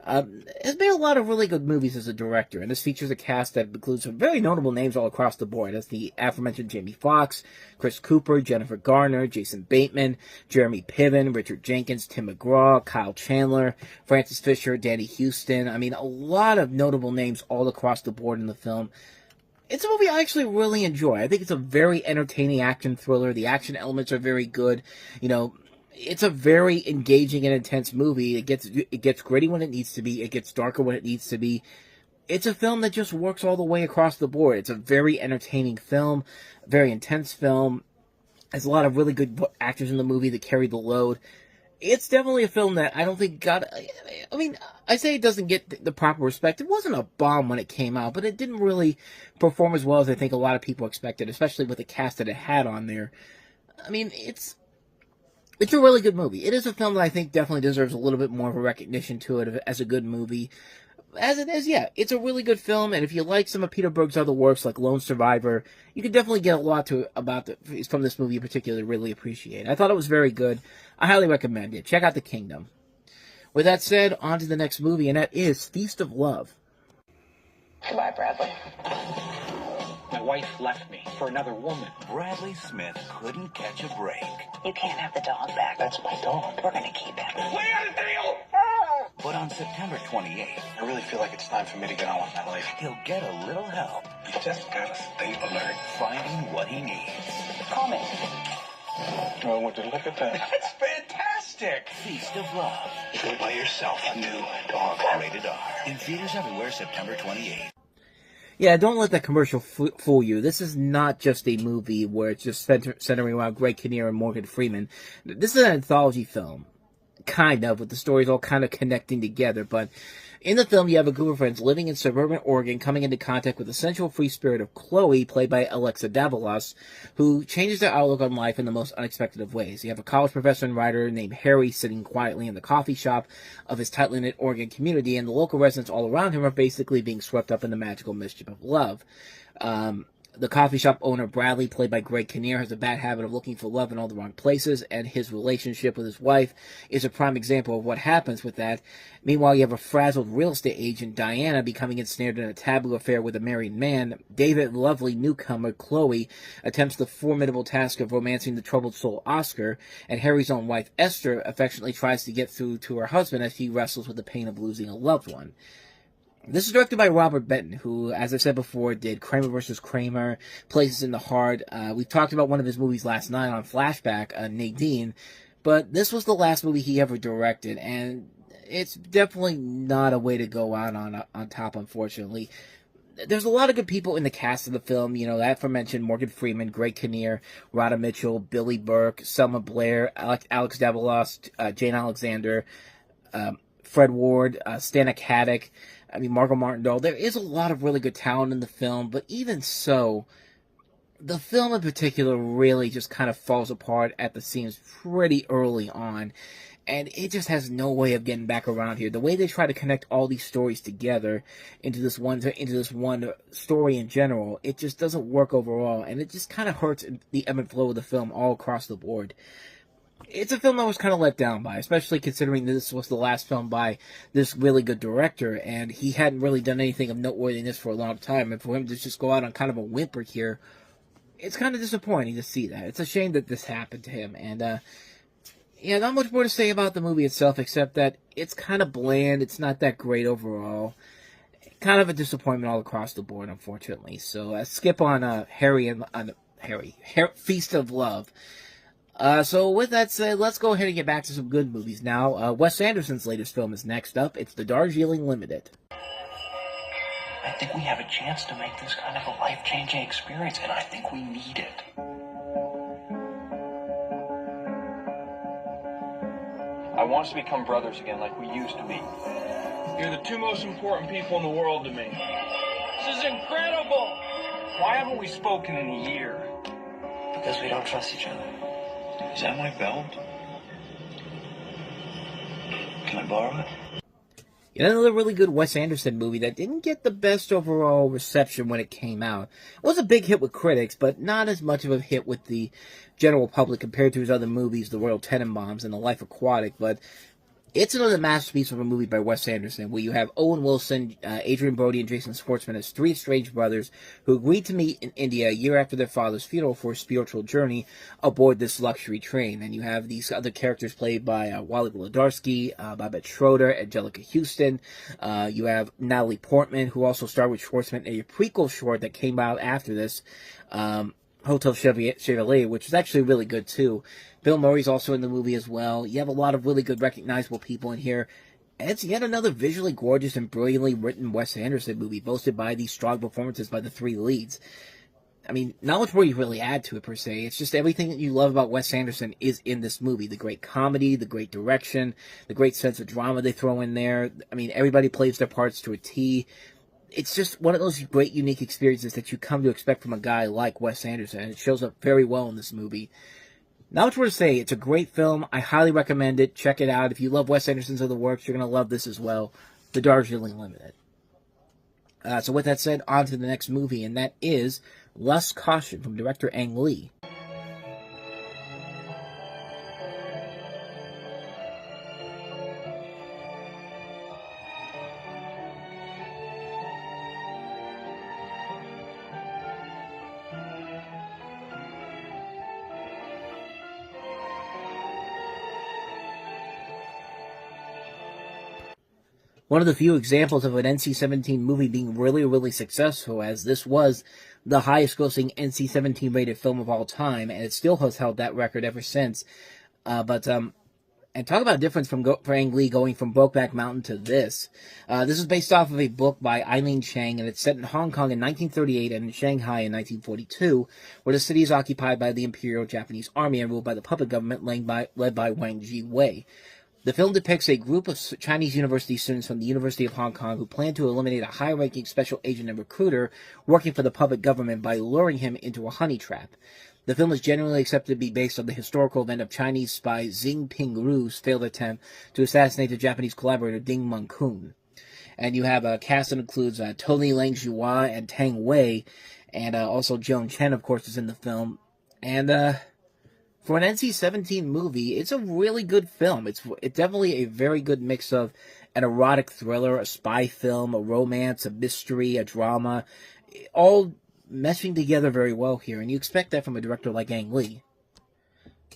has made a lot of really good movies as a director, and this features a cast that includes some very notable names all across the board. That's the aforementioned Jamie Foxx, Chris Cooper, Jennifer Garner, Jason Bateman, Jeremy Piven, Richard Jenkins, Tim McGraw, Kyle Chandler, Francis Fisher, Danny Houston. I mean, a lot of notable names all across the board in the film. It's a movie I actually really enjoy. I think it's a very entertaining action thriller. The action elements are very good. It's a very engaging and intense movie. It gets gritty when it needs to be. It gets darker when it needs to be. It's a film that just works all the way across the board. It's a very entertaining film, very intense film. There's a lot of really good actors in the movie that carry the load. It's definitely a film that I don't think got... I mean, I say it doesn't get the proper respect. It wasn't a bomb when it came out, but it didn't really perform as well as I think a lot of people expected, especially with the cast that it had on there. I mean, it's a really good movie. It is a film that I think definitely deserves a little bit more of a recognition to it as a good movie. as it is, yeah, it's a really good film, and if you like some of Peter Berg's other works like Lone Survivor, you can definitely get a lot from this movie in particular to really appreciate. I thought it was very good. I highly recommend it. Check out The Kingdom. With that said, on to the next movie, and that is Feast of Love. Goodbye, Bradley. My wife left me for another woman. Bradley Smith couldn't catch a break. You can't have the dog back. That's my dog. We're gonna keep him. We had a deal! But on September 28th, I really feel like it's time for me to get on with my life. he'll get a little help You just gotta stay alert. finding what he needs. Call me. Oh, would you look at that? That's fantastic! Feast of Love. You go buy yourself a new dog. Rated R. In theaters everywhere September 28th. Yeah, don't let that commercial fool you. This is not just a movie where it's just centering around Greg Kinnear and Morgan Freeman. This is an anthology film, kind of, with the stories all kind of connecting together. But in the film, you have a group of friends living in suburban Oregon coming into contact with the sensual free spirit of Chloe, played by Alexa Davalos, who changes their outlook on life in the most unexpected of ways. You have a college professor and writer named Harry sitting quietly in the coffee shop of his tightly-knit Oregon community, and the local residents all around him are basically being swept up in the magical mischief of love. The coffee shop owner, Bradley, played by Greg Kinnear, has a bad habit of looking for love in all the wrong places, and his relationship with his wife is a prime example of what happens with that. Meanwhile, you have a frazzled real estate agent, Diana, becoming ensnared in a taboo affair with a married man. David, lovely newcomer, Chloe, attempts the formidable task of romancing the troubled soul, Oscar, and Harry's own wife, Esther, affectionately tries to get through to her husband as he wrestles with the pain of losing a loved one. This is directed by Robert Benton, who, as I said before, did Kramer vs. Kramer, Places in the Heart. We talked about one of his movies last night on Flashback, Nadine, but this was the last movie he ever directed, and it's definitely not a way to go out on top, unfortunately. There's a lot of good people in the cast of the film, you know, that aforementioned Morgan Freeman, Greg Kinnear, Rhoda Mitchell, Billy Burke, Selma Blair, Alex Davalos, Jane Alexander, Fred Ward, Stana Katic, Margot Martindale. There is a lot of really good talent in the film, but even so, the film in particular really just kind of falls apart at the seams pretty early on, and it just has no way of getting back around here. The way they try to connect all these stories together into this one story in general, it just doesn't work overall, and it just kind of hurts the ebb and flow of the film all across the board. It's a film I was kind of let down by, especially considering this was the last film by this really good director, and he hadn't really done anything of noteworthiness for a long time, and for him to just go out on kind of a whimper here, it's kind of disappointing to see that. It's a shame that this happened to him, and, yeah, not much more to say about the movie itself, except that it's kind of bland, it's not that great overall, kind of a disappointment all across the board, unfortunately. So, skip on, Feast of Love. So with that said, let's go ahead and get back to some good movies now. Wes Anderson's latest film is next up. It's The Darjeeling Limited. I think we have a chance to make this kind of a life-changing experience, and I think we need it. I want us to become brothers again like we used to be. You're the two most important people in the world to me. This is incredible! Why haven't we spoken in a year? Because we don't trust each other. Is that my belt? Can I borrow it? Another really good Wes Anderson movie that didn't get the best overall reception when it came out. It was a big hit with critics, but not as much of a hit with the general public compared to his other movies, The Royal Tenenbaums and The Life Aquatic, but it's another masterpiece of a movie by Wes Anderson, where you have Owen Wilson, Adrian Brody, and Jason Schwartzman as three estranged brothers who agreed to meet in India a year after their father's funeral for a spiritual journey aboard this luxury train. And you have these other characters played by Wally Wolodarski, Babette Schroeder, Angelica Houston. You have Natalie Portman, who also starred with Schwartzman in a prequel short that came out after this, Hotel Chevalier, which is actually really good too. Bill Murray's also in the movie as well. You have a lot of really good recognizable people in here. And it's yet another visually gorgeous and brilliantly written Wes Anderson movie, boasted by these strong performances by the three leads. Not much more you really add to it per se. It's just everything that you love about Wes Anderson is in this movie. The great comedy, the great direction, the great sense of drama they throw in there. Everybody plays their parts to a T. It's just one of those great, unique experiences that you come to expect from a guy like Wes Anderson, and it shows up very well in this movie. Not much more to say. It's a great film. I highly recommend it. Check it out. If you love Wes Anderson's other works, you're going to love this as well. The Darjeeling Limited. So with that said, on to the next movie, and that is Lust, Caution from director Ang Lee. One of the few examples of an NC-17 movie being really, really successful, as this was the highest-grossing NC-17 rated film of all time, and it still has held that record ever since. And talk about a difference for Ang Lee going from Brokeback Mountain to this. This is based off of a book by Eileen Chang, and it's set in Hong Kong in 1938 and in Shanghai in 1942, where the city is occupied by the Imperial Japanese Army and ruled by the puppet government led by Wang Ji-wei. The film depicts a group of Chinese university students from the University of Hong Kong who plan to eliminate a high-ranking special agent and recruiter working for the puppet government by luring him into a honey trap. The film is generally accepted to be based on the historical event of Chinese spy Xing Pingru's failed attempt to assassinate the Japanese collaborator Ding Mun-kun. And you have a cast that includes Tony Langzhua and Tang Wei, and also Joan Chen, of course, is in the film. And for an NC-17 movie, it's a really good film. It's definitely a very good mix of an erotic thriller, a spy film, a romance, a mystery, a drama, all meshing together very well here, and you expect that from a director like Ang Lee.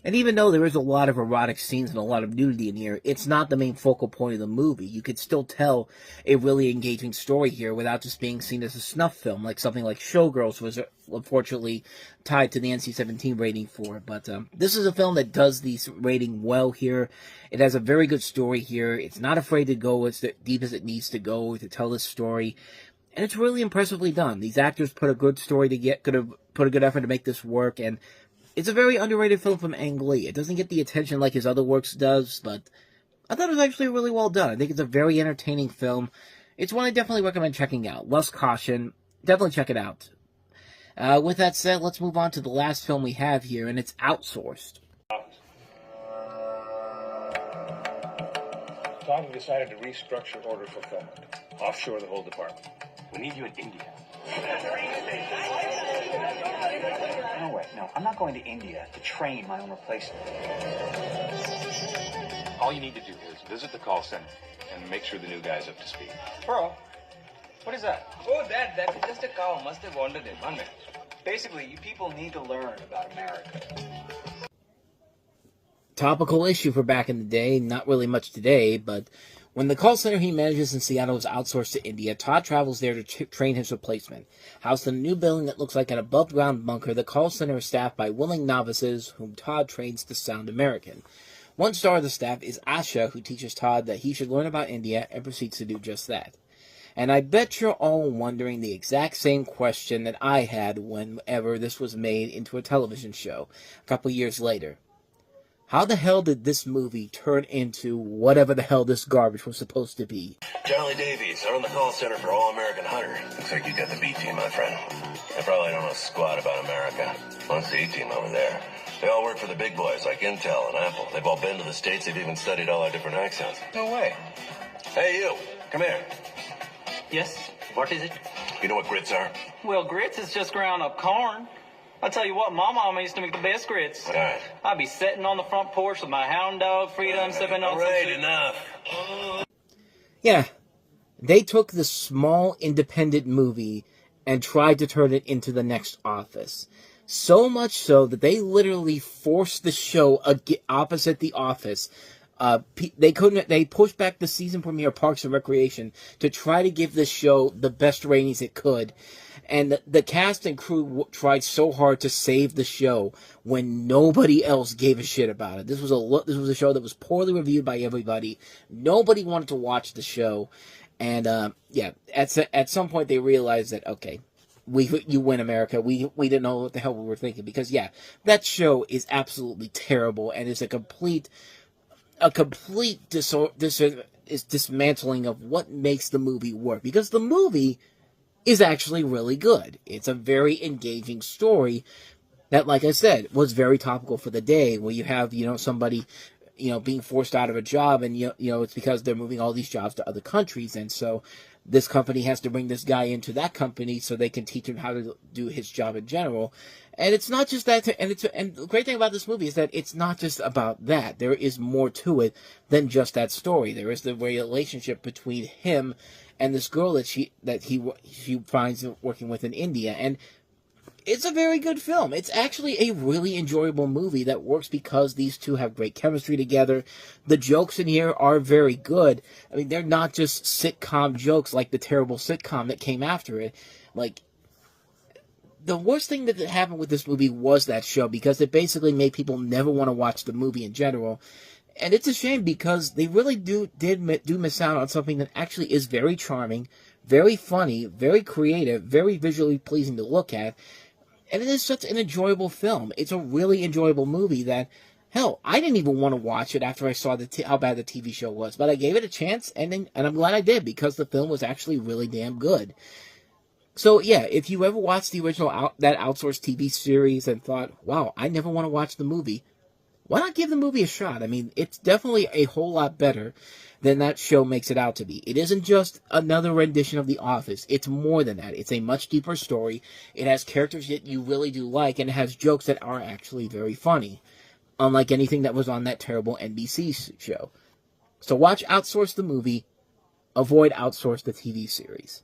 And even though there is a lot of erotic scenes and a lot of nudity in here, it's not the main focal point of the movie. You could still tell a really engaging story here without just being seen as a snuff film, like something like Showgirls was unfortunately tied to the NC-17 rating for it. But this is a film that does the rating well here. It has a very good story here. It's not afraid to go as deep as it needs to go to tell this story. And it's really impressively done. These actors put a good story to could have put a good effort to make this work, and it's a very underrated film from Ang Lee. It doesn't get the attention like his other works does, but I thought it was actually really well done. I think it's a very entertaining film. It's one I definitely recommend checking out. Lust, Caution. Definitely check it out. With that said, let's move on to the last film we have here, and it's Outsourced. Tom decided to restructure order fulfillment. Offshore the whole department. We need you in India. No way, no. I'm not going to India to train my own replacement. All you need to do is visit the call center and make sure the new guy's up to speed. Bro, what is that? Oh, that's just a cow. Must have wandered in. 1 minute. Basically, you people need to learn about America. Topical issue for back in the day, not really much today, but when the call center he manages in Seattle is outsourced to India, Todd travels there to train his replacement. Housed in a new building that looks like an above-ground bunker, the call center is staffed by willing novices whom Todd trains to sound American. One star of the staff is Asha, who teaches Todd that he should learn about India and proceeds to do just that. And I bet you're all wondering the exact same question that I had whenever this was made into a television show a couple years later. How the hell did this movie turn into whatever the hell this garbage was supposed to be? Charlie Davies, I run the call center for All-American Hunter. Looks like you got the B team, my friend. They probably don't know squat about America. What's the A team over there? They all work for the big boys like Intel and Apple. They've all been to the States. They've even studied all our different accents. No way. Hey, you. Come here. Yes? What is it? You know what grits are? Well, grits is just ground up corn. I tell you what, my mama used to make the best grits. All right. I'd be sitting on the front porch with my hound dog, Freedom, sipping on all right, some enough. Yeah, they took the small independent movie and tried to turn it into the next Office. So much so that they literally forced the show opposite The Office. They pushed back the season premiere of Parks and Recreation to try to give this show the best ratings it could. And the cast and crew tried so hard to save the show when nobody else gave a shit about it. This was a show that was poorly reviewed by everybody. Nobody wanted to watch the show. And at some point they realized that, okay, you win, America. We didn't know what the hell we were thinking, because that show is absolutely terrible and is a complete dismantling of what makes the movie work, because the movie is actually really good. It's a very engaging story that, like I said, was very topical for the day, where you have, somebody being forced out of a job, and it's because they're moving all these jobs to other countries, and so this company has to bring this guy into that company so they can teach him how to do his job in general. And it's not just that, and the great thing about this movie is that it's not just about that. There is more to it than just that story. There is the relationship between him and this girl that she finds working with in India, and it's a very good film. It's actually a really enjoyable movie that works because these two have great chemistry together. The jokes in here are very good. I mean, they're not just sitcom jokes like the terrible sitcom that came after it. Like, the worst thing that happened with this movie was that show, because it basically made people never want to watch the movie in general. And it's a shame, because they really do miss out on something that actually is very charming, very funny, very creative, very visually pleasing to look at. And it is such an enjoyable film. It's a really enjoyable movie that, hell, I didn't even want to watch it after I saw how bad the TV show was. But I gave it a chance, and I'm glad I did, because the film was actually really damn good. So, yeah, if you ever watched the original, that outsourced TV series and thought, wow, I never want to watch the movie, why not give the movie a shot? I mean, it's definitely a whole lot better than that show makes it out to be. It isn't just another rendition of The Office. It's more than that. It's a much deeper story. It has characters that you really do like, and it has jokes that are actually very funny, unlike anything that was on that terrible NBC show. So watch Outsource the movie. Avoid Outsource the TV series.